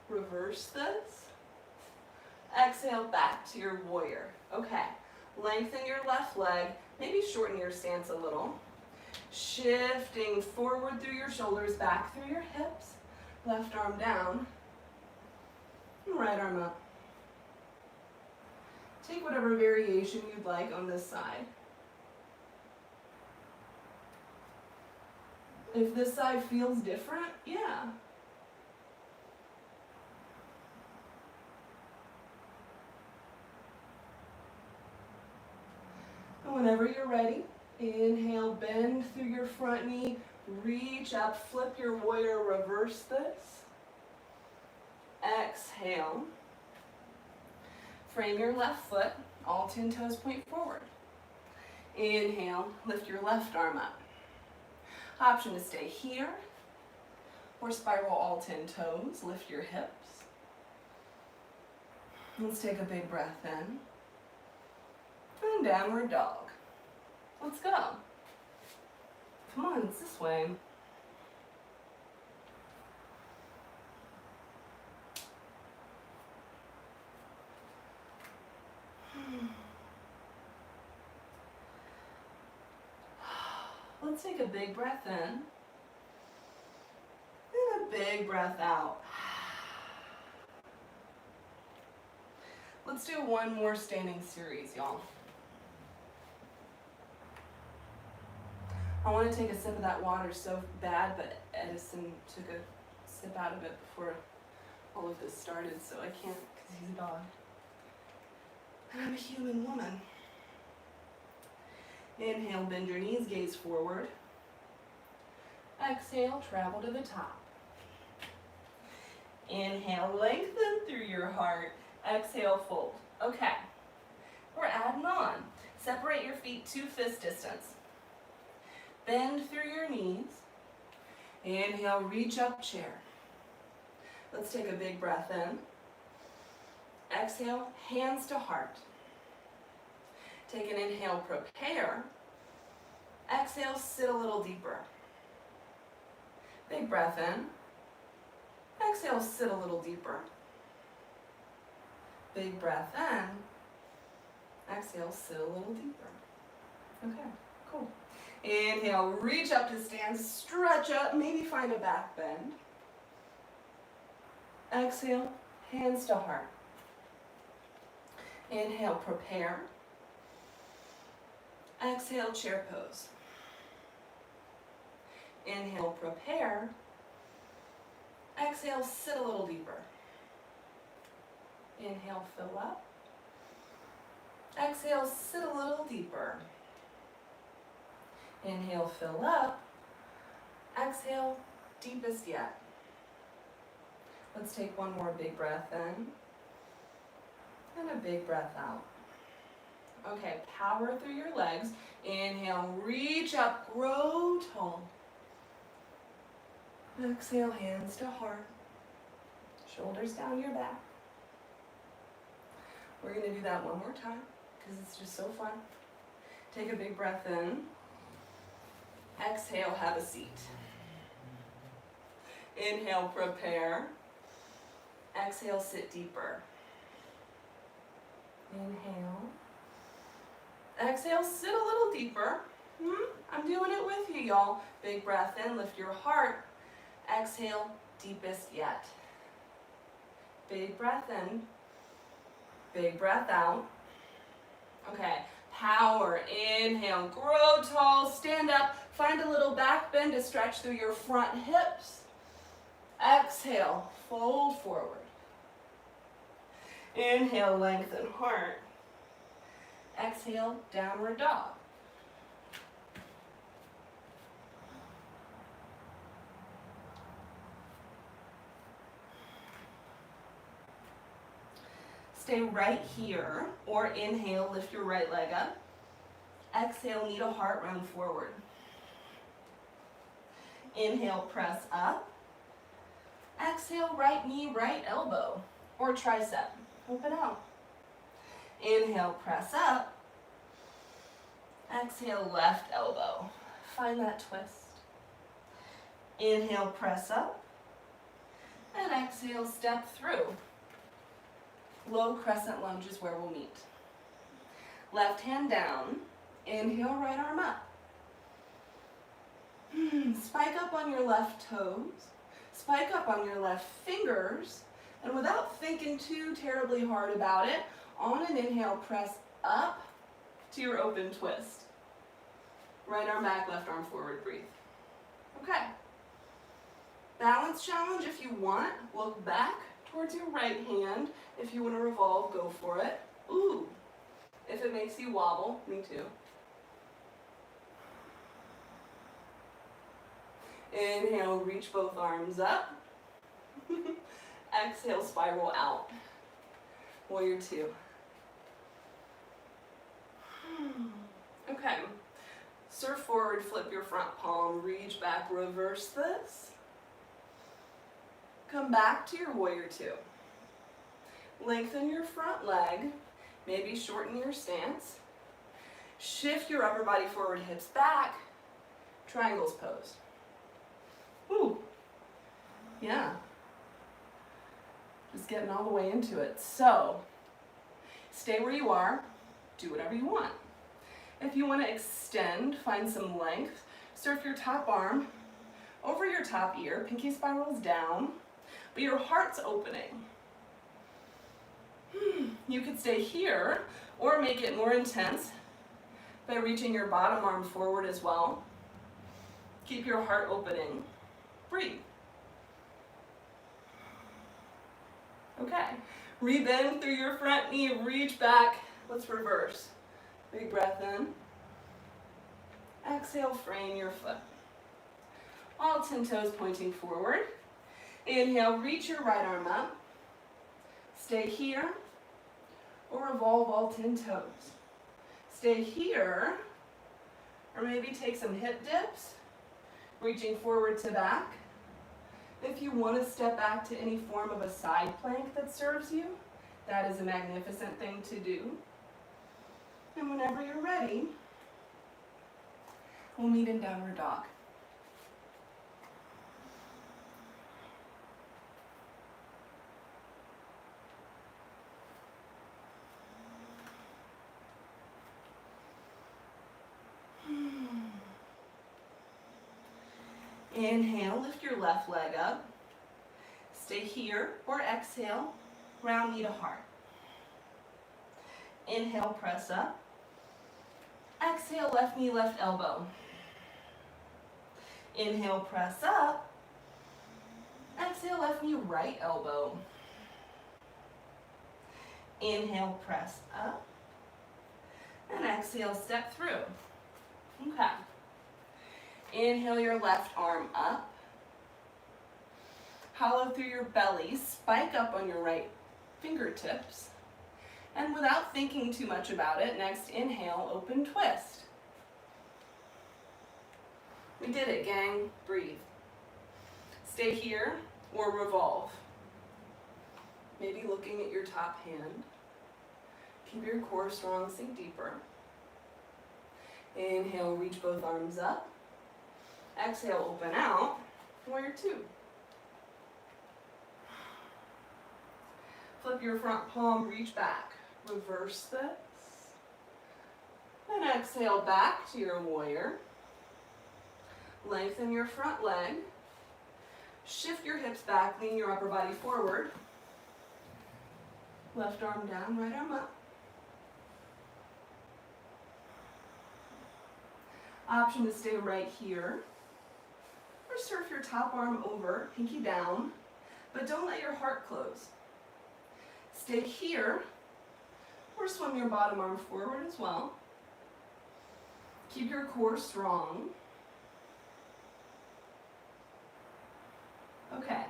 Reverse this. Exhale back to your warrior. Okay, lengthen your left leg, maybe shorten your stance a little. Shifting forward through your shoulders, back through your hips. Left arm down, and right arm up. Take whatever variation you'd like on this side. If this side feels different, yeah. And whenever you're ready, inhale, bend through your front knee, reach up, flip your warrior, reverse this. Exhale. Frame your left foot, all 10 toes point forward. Inhale, lift your left arm up. Option to stay here or spiral all 10 toes, lift your hips. Let's take a big breath in. And downward dog. Let's go. Come on, it's this way. Let's take a big breath in. And a big breath out. Let's do one more standing series, y'all. I want to take a sip of that water so bad, but Edison took a sip out of it before all of this started, so I can't because he's a dog. And I'm a human woman. Inhale, bend your knees, gaze forward. Exhale, travel to the top. Inhale, lengthen through your heart. Exhale, fold. Okay, we're adding on. Separate your feet 2 fist distance. Bend through your knees. Inhale, reach up, chair. Let's take a big breath in. Exhale, hands to heart. Take an inhale, prepare. Exhale, sit a little deeper. Big breath in. Exhale, sit a little deeper. Big breath in. Exhale, sit a little deeper. Okay, cool. Inhale, reach up to stand, stretch up, maybe find a back bend. Exhale, hands to heart. Inhale, prepare. Exhale, chair pose. Inhale, prepare. Exhale, sit a little deeper. Inhale, fill up. Exhale, sit a little deeper. Inhale, fill up. Exhale, deepest yet. Let's take one more big breath in. And a big breath out. Okay, power through your legs. Inhale, reach up, grow tall. Exhale, hands to heart. Shoulders down your back. We're going to do that one more time because it's just so fun. Take a big breath in. Exhale, have a seat. Inhale, prepare. Exhale, sit deeper. Inhale. Exhale, sit a little deeper. I'm doing it with you, y'all. Big breath in, lift your heart. Exhale, deepest yet. Big breath in. Big breath out. Okay, power. Inhale, grow tall, stand up. Find a little back bend to stretch through your front hips. Exhale, fold forward. Inhale, lengthen heart. Exhale, downward dog. Stay right here, or inhale, lift your right leg up. Exhale, knee to heart, round forward. Inhale, press up. Exhale, right knee, right elbow, or tricep. Open out. Inhale, press up. Exhale, left elbow. Find that twist. Inhale, press up. And exhale, step through. Low crescent lunge is where we'll meet. Left hand down. Inhale, right arm up. Spike up on your left toes. Spike up on your left fingers. And without thinking too terribly hard about it, on an inhale, press up to your open twist. Right arm back, left arm forward, breathe. Okay. Balance challenge if you want. Look back towards your right hand. If you want to revolve, go for it. Ooh. If it makes you wobble, me too. Inhale, reach both arms up. Exhale, spiral out. Warrior two. Okay. Surf forward, flip your front palm, reach back, reverse this. Come back to your warrior two. Lengthen your front leg, maybe shorten your stance. Shift your upper body forward, hips back. Triangles pose. Ooh, yeah. Just getting all the way into it. So, stay where you are, do whatever you want. If you want to extend, find some length, surf your top arm over your top ear, pinky spirals down, but your heart's opening. You could stay here or make it more intense by reaching your bottom arm forward as well. Keep your heart opening. Breathe. Okay. Rebend through your front knee, reach back. Let's reverse. Big breath in. Exhale, frame your foot. All 10 toes pointing forward. Inhale, reach your right arm up. Stay here or revolve all 10 toes. Stay here or maybe take some hip dips, reaching forward to back. If you want to step back to any form of a side plank that serves you, that is a magnificent thing to do. And whenever you're ready, we'll meet in downward dog. Inhale, lift your left leg up. Stay here or exhale, round knee to heart. Inhale, press up. Exhale, left knee, left elbow. Inhale, press up. Exhale, left knee, right elbow. Inhale, press up. And exhale, step through. Okay. Inhale your left arm up. Hollow through your belly, spike up on your right fingertips. And without thinking too much about it, next inhale, open twist. We did it, gang. Breathe. Stay here or revolve. Maybe looking at your top hand. Keep your core strong, sink deeper. Inhale, reach both arms up. Exhale, open out. Warrior two. Flip your front palm, reach back. Reverse this. And exhale back to your warrior. Lengthen your front leg. Shift your hips back, lean your upper body forward. Left arm down, right arm up. Option to stay right here. Or surf your top arm over, pinky down, but don't let your heart close. Stay here, or swim your bottom arm forward as well. Keep your core strong. Okay,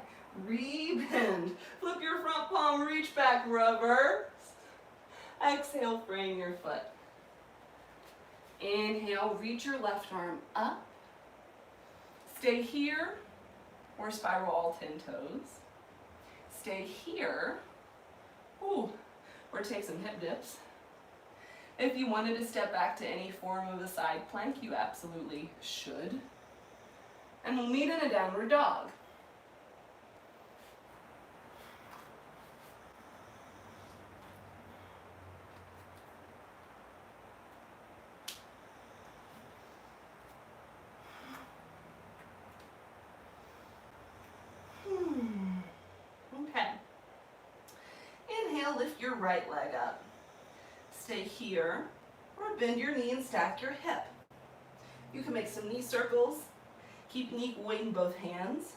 rebend. Flip your front palm, reach back, reverse. Exhale, frame your foot. Inhale, reach your left arm up. Stay here, or spiral all 10 toes. Stay here, or take some hip dips. If you wanted to step back to any form of a side plank, you absolutely should. And we'll meet in a downward dog. Okay. Inhale, lift your right leg up. Stay here, or bend your knee and stack your hip. You can make some knee circles. Keep knee weight in both hands.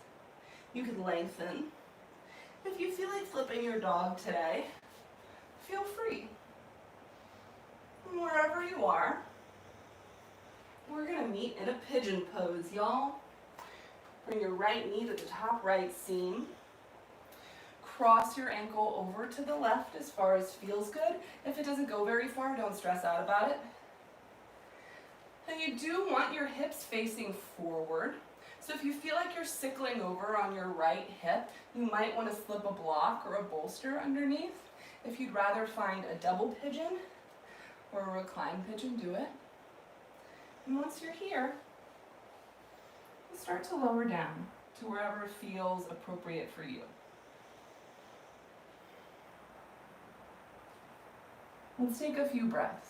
You can lengthen. If you feel like flipping your dog today, feel free. And wherever you are, we're gonna meet in a pigeon pose, y'all. Bring your right knee to the top right seam. Cross your ankle over to the left as far as feels good. If it doesn't go very far, don't stress out about it. And you do want your hips facing forward. So if you feel like you're sickling over on your right hip, you might want to slip a block or a bolster underneath. If you'd rather find a double pigeon or a reclined pigeon, do it. And once you're here, start to lower down to wherever feels appropriate for you. Let's take a few breaths.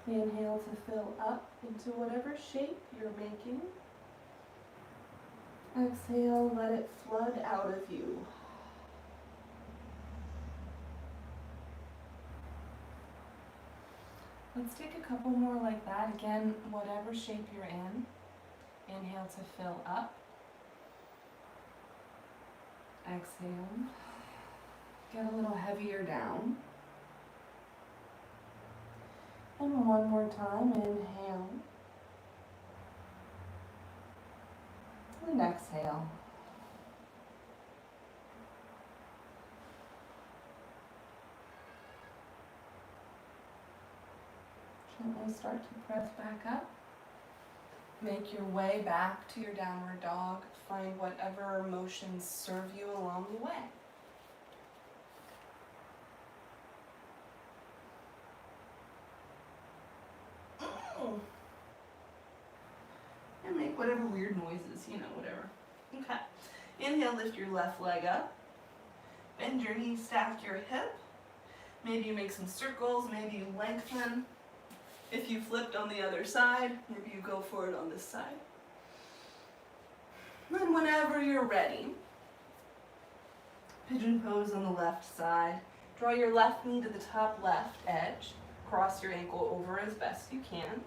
Inhale to fill up into whatever shape you're making. Exhale, let it flood out of you. Let's take a couple more like that. Again, whatever shape you're in. Inhale to fill up. Exhale. Get a little heavier down. And one more time, inhale. And exhale. Gently start to press back up. Make your way back to your downward dog. Find whatever motions serve you along the way. And make whatever weird noises, whatever. Okay. Inhale, lift your left leg up. Bend your knee, stack your hip. Maybe you make some circles, maybe you lengthen. If you flipped on the other side, maybe you go for it on this side. And whenever you're ready, pigeon pose on the left side. Draw your left knee to the top left edge. Cross your ankle over as best you can.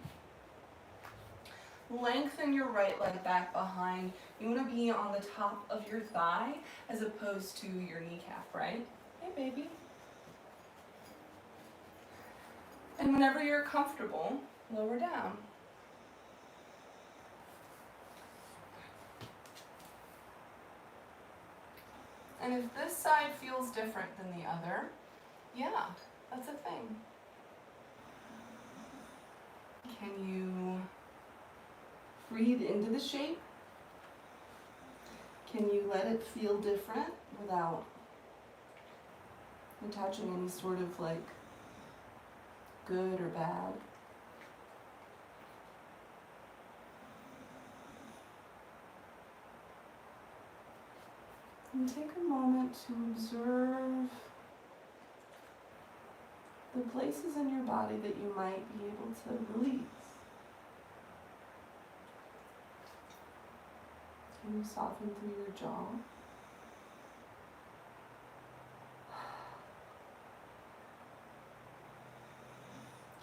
Lengthen your right leg back behind. You want to be on the top of your thigh as opposed to your kneecap, right? Hey, baby. And whenever you're comfortable, lower down. And if this side feels different than the other, yeah, that's a thing. Can you breathe into the shape? Can you let it feel different without attaching any sort of good or bad? And take a moment to observe the places in your body that you might be able to release. Can you soften through your jaw?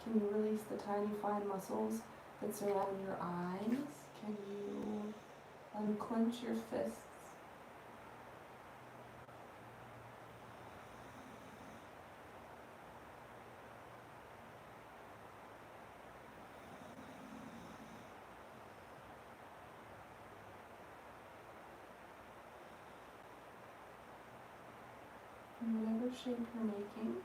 Can you release the tiny fine muscles that surround your eyes? Can you unclench your fists? shape you're making.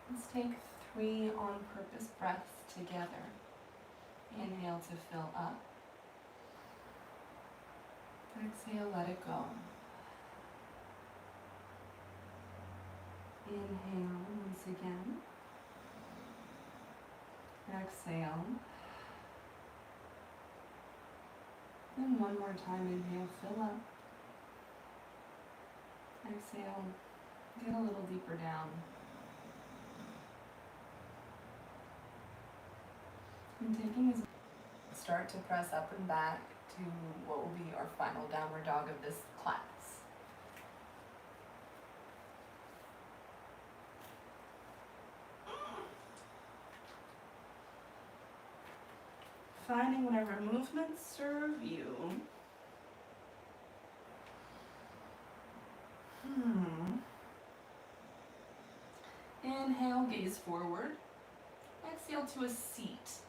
Let's take 3 on-purpose breaths together. Inhale to fill up. Exhale, let it go. Inhale once again. Exhale. And one more time, inhale, fill up. Exhale, get a little deeper down. And taking as start to press up and back to what will be our final downward dog of this class. Finding whatever movements serve you. Inhale, gaze forward. Exhale to a seat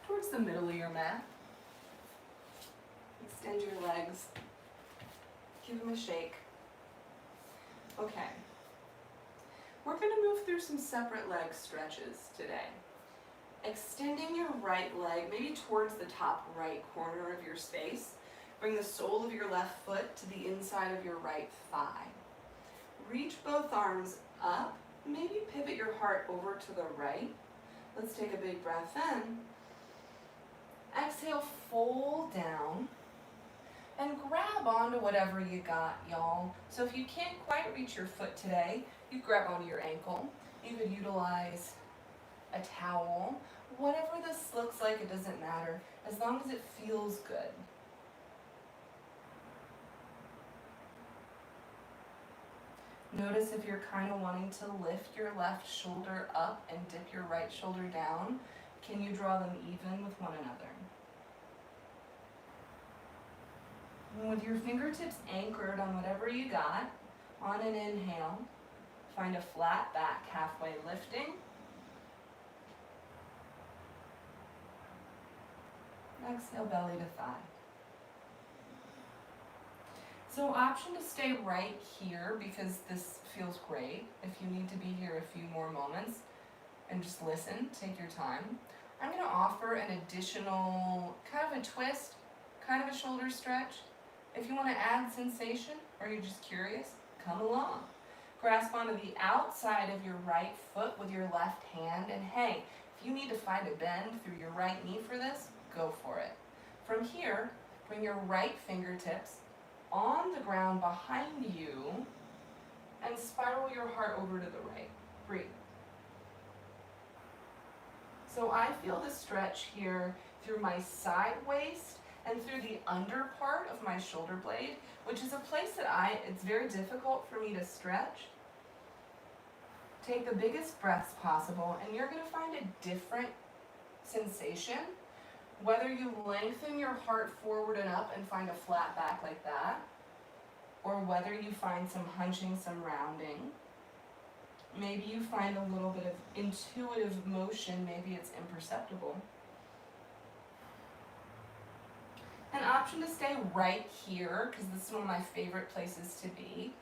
towards the middle of your mat. Extend your legs. Give them a shake. Okay. We're going to move through some separate leg stretches today. Extending your right leg, maybe towards the top right corner of your space. Bring the sole of your left foot to the inside of your right thigh. Reach both arms up. Maybe pivot your heart over to the right. Let's take a big breath in. Exhale, fold down. And grab onto whatever you got, y'all. So if you can't quite reach your foot today, you grab onto your ankle. You could utilize a towel. Whatever this looks like, it doesn't matter, as long as it feels good. Notice if you're kind of wanting to lift your left shoulder up and dip your right shoulder down, can you draw them even with one another? And with your fingertips anchored on whatever you got, on an inhale, find a flat back, halfway lifting. Exhale, belly to thigh. So option to stay right here because this feels great. If you need to be here a few more moments and just listen, take your time. I'm going to offer an additional kind of a twist, kind of a shoulder stretch. If you want to add sensation or you're just curious, come along. Grasp onto the outside of your right foot with your left hand, and hey, if you need to find a bend through your right knee for this, go for it. From here, bring your right fingertips on the ground behind you and spiral your heart over to the right. Breathe. So I feel the stretch here through my side waist and through the under part of my shoulder blade, which is a place that it's very difficult for me to stretch. Take the biggest breaths possible, and you're going to find a different sensation, whether you lengthen your heart forward and up and find a flat back like that, or whether you find some hunching, some rounding. Maybe you find a little bit of intuitive motion, maybe it's imperceptible. An option to stay right here, because this is one of my favorite places to be.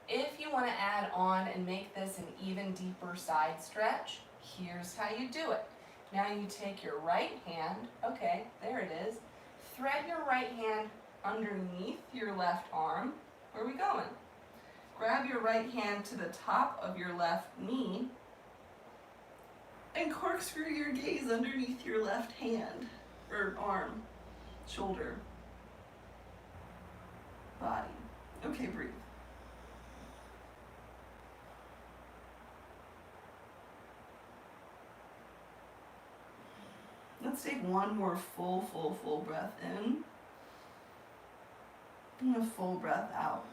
If you want to add on and make this an even deeper side stretch, here's how you do it. Now you take your right hand, okay, there it is. Thread your right hand underneath your left arm. Where are we going? Grab your right hand to the top of your left knee and corkscrew your gaze underneath your left hand, or arm, shoulder, body. Okay, breathe. Let's take one more full breath in. And a full breath out.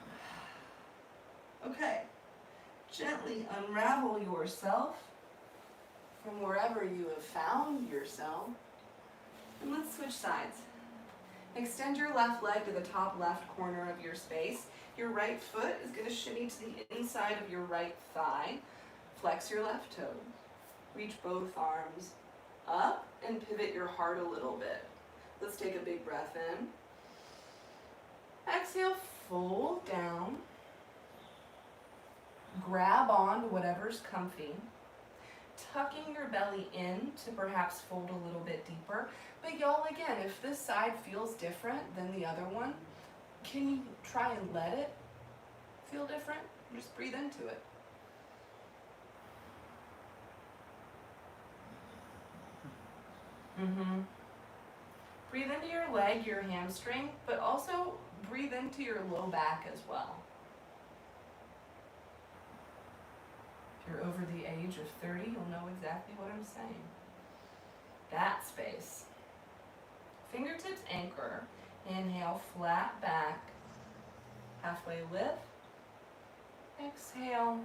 Okay. Gently unravel yourself from wherever you have found yourself. And let's switch sides. Extend your left leg to the top left corner of your space. Your right foot is going to shimmy to the inside of your right thigh. Flex your left toe. Reach both arms up and pivot your heart a little bit. Let's take a big breath in. Exhale, fold down. grab on to whatever's comfy, tucking your belly in to perhaps fold a little bit deeper. But y'all, again, if this side feels different than the other one, can you try and let it feel different? Just breathe into it. Breathe into your leg, your hamstring, but also breathe into your low back as well. If you're over the age of 30, you'll know exactly what I'm saying. That space. Fingertips anchor. Inhale, flat back. Halfway lift. Exhale.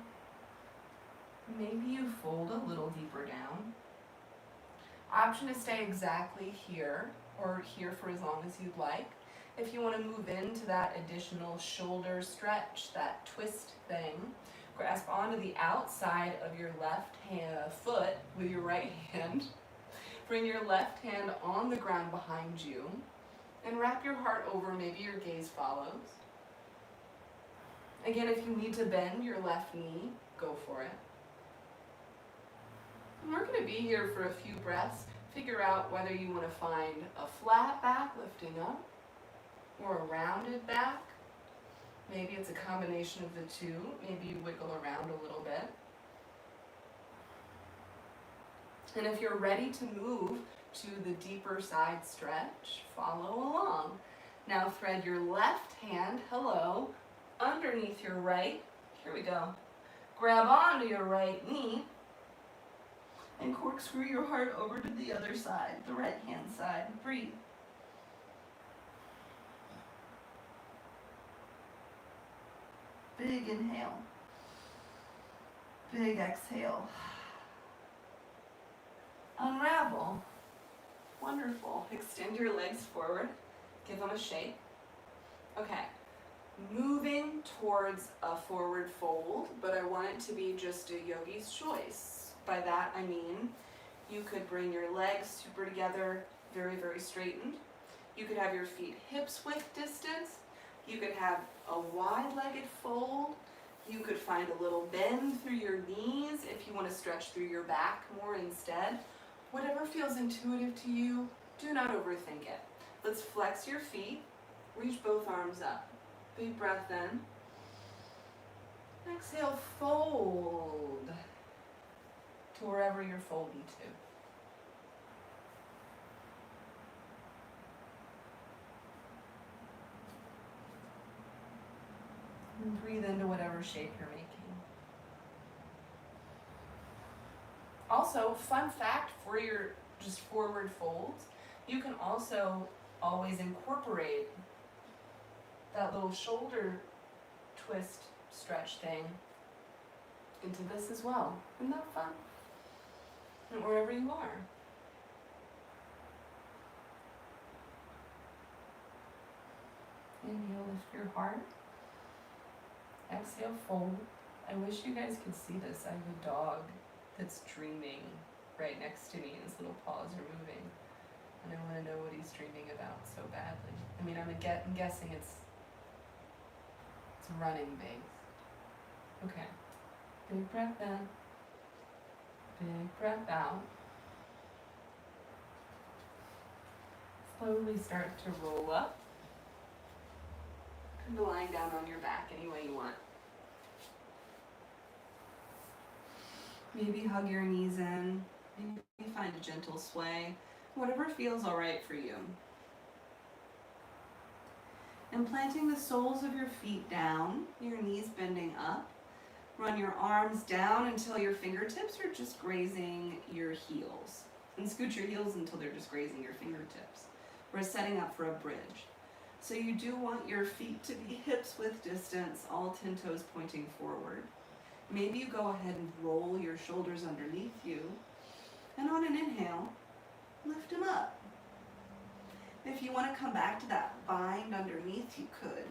Maybe you fold a little deeper down. Option to stay exactly here, or here for as long as you'd like. If you want to move into that additional shoulder stretch, that twist thing, grasp onto the outside of your left foot with your right hand. Bring your left hand on the ground behind you and wrap your heart over, maybe your gaze follows. Again, if you need to bend your left knee, go for it. And we're going to be here for a few breaths. Figure out whether you want to find a flat back lifting up or a rounded back. Maybe it's a combination of the two. Maybe you wiggle around a little bit. And if you're ready to move to the deeper side stretch, follow along. Now thread your left hand, hello, underneath your right. Here we go. Grab onto your right knee and corkscrew your heart over to the other side, the right hand side. Breathe. Big inhale. Big exhale. Unravel. Wonderful. Extend your legs forward. Give them a shake. Okay. Moving towards a forward fold, but I want it to be just a yogi's choice. By that I mean you could bring your legs super together, very, very straightened. You could have your feet hips width distance. You could have a wide-legged fold. You could find a little bend through your knees if you want to stretch through your back more instead. Whatever feels intuitive to you, do not overthink it. Let's flex your feet, reach both arms up. Big breath in. Exhale, fold to wherever you're folding to. And breathe into whatever shape you're making. Also, fun fact for your just forward folds, you can also always incorporate that little shoulder twist stretch thing into this as well. Isn't that fun? And wherever you are. Inhale, lift your heart. Exhale, fold. I wish you guys could see this. I have a dog that's dreaming right next to me and his little paws are moving. And I want to know what he's dreaming about so badly. I mean, I'm guessing it's running base. Okay. Big breath in. Big breath out. Slowly start to roll up. And lying down on your back any way you want. Maybe hug your knees in. Maybe find a gentle sway. Whatever feels all right for you. And planting the soles of your feet down, your knees bending up. Run your arms down until your fingertips are just grazing your heels. And scoot your heels until they're just grazing your fingertips. We're setting up for a bridge. So you do want your feet to be hips width distance, all 10 toes pointing forward. Maybe you go ahead and roll your shoulders underneath you. And on an inhale, lift them up. If you want to come back to that bind underneath, you could.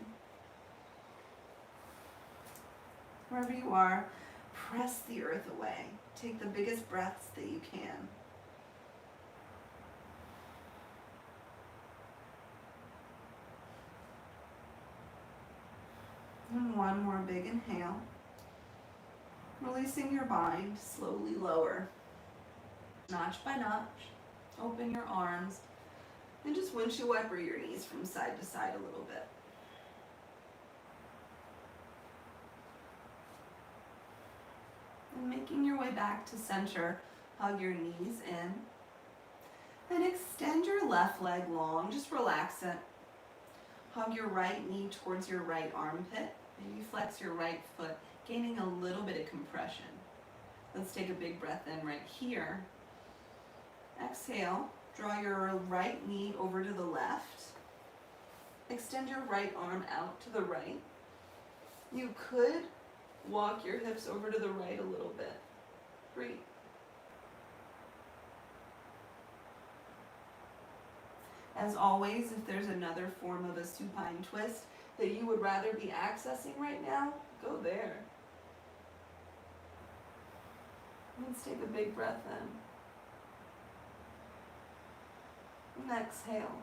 Wherever you are, press the earth away. Take the biggest breaths that you can. And one more big inhale. Releasing your mind, slowly lower, notch by notch. Open your arms and just windshield wiper your knees from side to side a little bit. And making your way back to center, hug your knees in. And extend your left leg long, just relax it. Hug your right knee towards your right armpit. Maybe flex your right foot, gaining a little bit of compression. Let's take a big breath in right here. Exhale, draw your right knee over to the left. Extend your right arm out to the right. You could walk your hips over to the right a little bit. Breathe. As always, if there's another form of a supine twist that you would rather be accessing right now, go there. Let's take a big breath in. And exhale.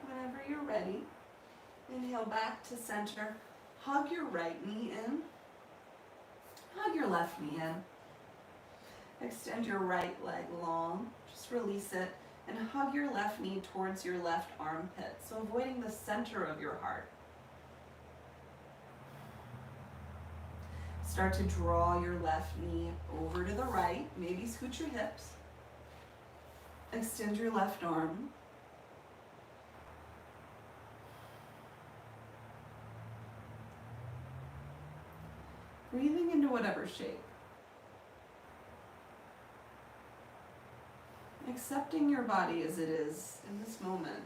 Whenever you're ready, inhale back to center. Hug your right knee in. Hug your left knee in. Extend your right leg long, just release it, and hug your left knee towards your left armpit, so avoiding the center of your heart. Start to draw your left knee over to the right, maybe scoot your hips. Extend your left arm. Breathing into whatever shape. Accepting your body as it is in this moment.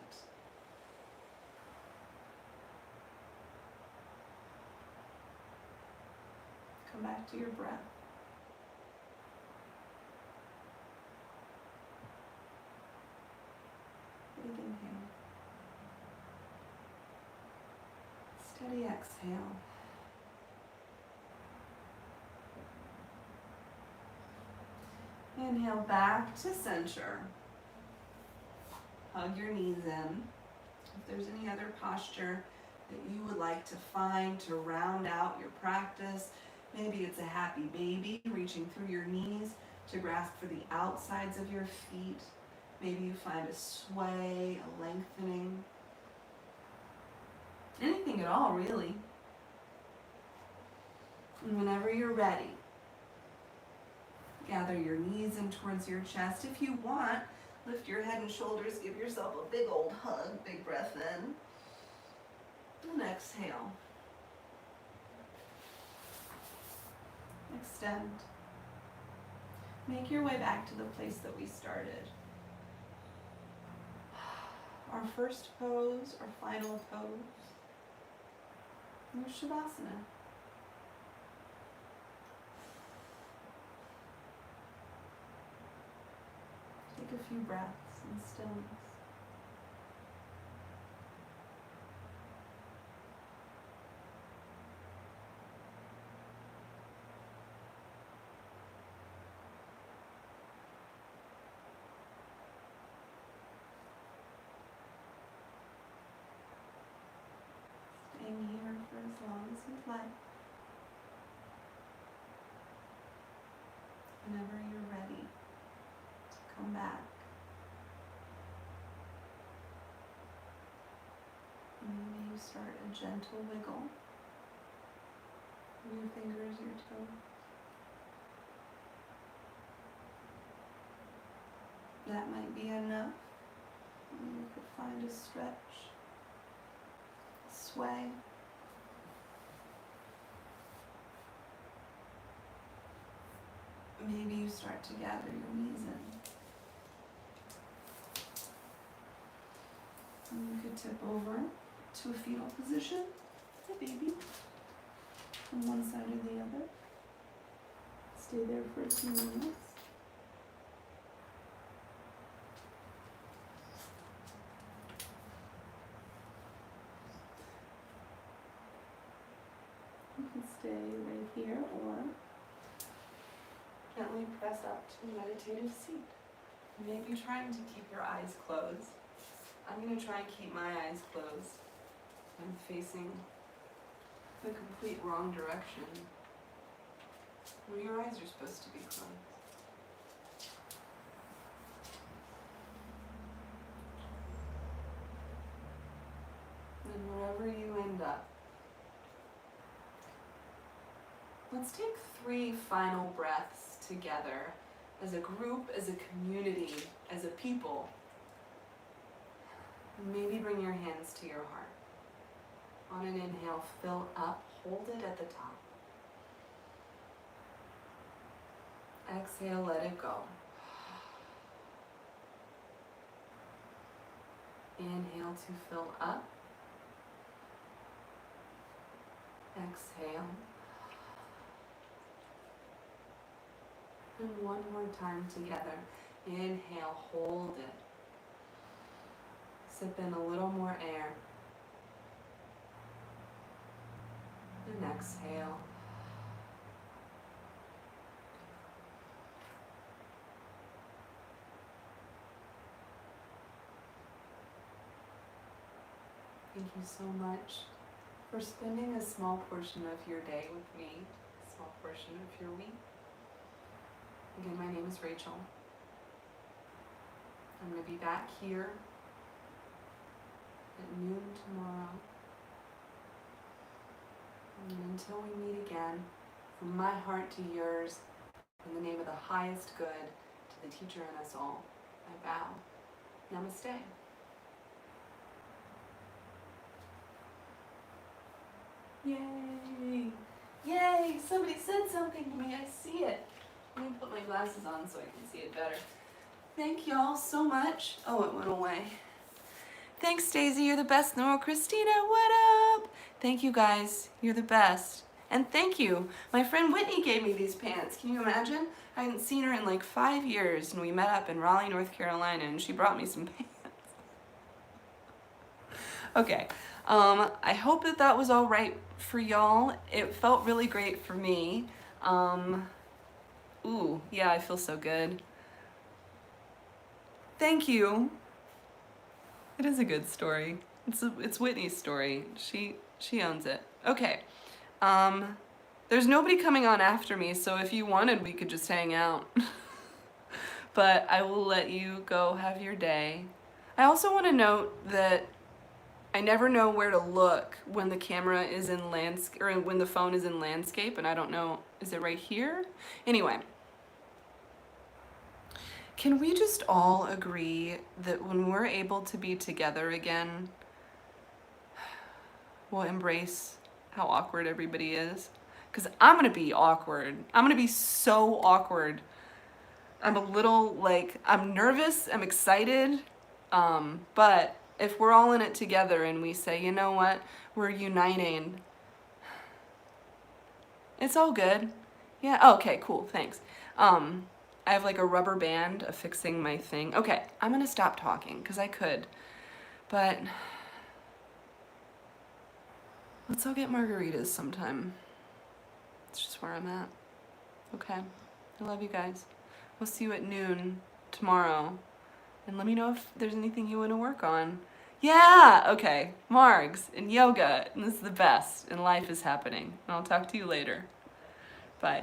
Come back to your breath. Big inhale. Steady exhale. Inhale back to center. Hug your knees in. If there's any other posture that you would like to find to round out your practice, maybe it's a happy baby, reaching through your knees to grasp for the outsides of your feet. Maybe you find a sway, a lengthening. Anything at all, really. And whenever you're ready, gather your knees in towards your chest. If you want, lift your head and shoulders, give yourself a big old hug, big breath in. And exhale. Extend. Make your way back to the place that we started. Our first pose, our final pose, your Shavasana. Take a few breaths in stillness. Staying here for as long as you'd like. Whenever you're ready, come back. Maybe you start a gentle wiggle of your fingers, your toes. That might be enough. You could find a stretch, sway. Maybe you start to gather your knees in. And you could tip over to a fetal position, a baby, from one side or the other. Stay there for a few minutes. You can stay right here or gently press up to a meditative seat. Maybe trying to keep your eyes closed. I'm going to try and keep my eyes closed. I'm facing the complete wrong direction. Well, your eyes are supposed to be closed. And wherever you end up, let's take 3 final breaths together as a group, as a community, as a people. Maybe bring your hands to your heart. On an inhale, fill up, hold it at the top. Exhale, let it go. Inhale to fill up. Exhale. And one more time together. Inhale, hold it. Sip in a little more air. And exhale. Thank you so much for spending a small portion of your day with me, a small portion of your week. Again, my name is Rachel. I'm going to be back here at noon tomorrow. And until we meet again, from my heart to yours, in the name of the highest good, to the teacher and us all, I bow. Namaste. Yay! Yay! Somebody said something to me. I see it. Let me put my glasses on so I can see it better. Thank y'all so much. Oh, it went away. Thanks, Daisy. You're the best. No, Christina, what up? Thank you, guys. You're the best. And thank you. My friend Whitney gave me these pants. Can you imagine? I hadn't seen her in like 5 years, and we met up in Raleigh, North Carolina, and she brought me some pants. Okay. I hope that that was all right for y'all. It felt really great for me. Ooh, yeah, I feel so good. Thank you. It is a good story. It's Whitney's story. She owns it. Okay. There's nobody coming on after me, so if you wanted, we could just hang out. But I will let you go have your day. I also want to note that I never know where to look when the camera is in landscape, or when the phone is in landscape, and I don't know, is it right here? Anyway, can we just all agree that when we're able to be together again, we'll embrace how awkward everybody is? Because I'm gonna be awkward. I'm gonna be so awkward. I'm a little, like, I'm nervous, I'm excited, but if we're all in it together and we say, you know what, we're uniting, it's all good. Yeah, okay, cool, thanks. I have like a rubber band affixing my thing. Okay, I'm gonna stop talking, because I could, but let's all get margaritas sometime. It's just where I'm at. Okay, I love you guys. We'll see you at noon tomorrow. And let me know if there's anything you want to work on. Yeah, okay, Margs and yoga, and this is the best, and life is happening. And I'll talk to you later.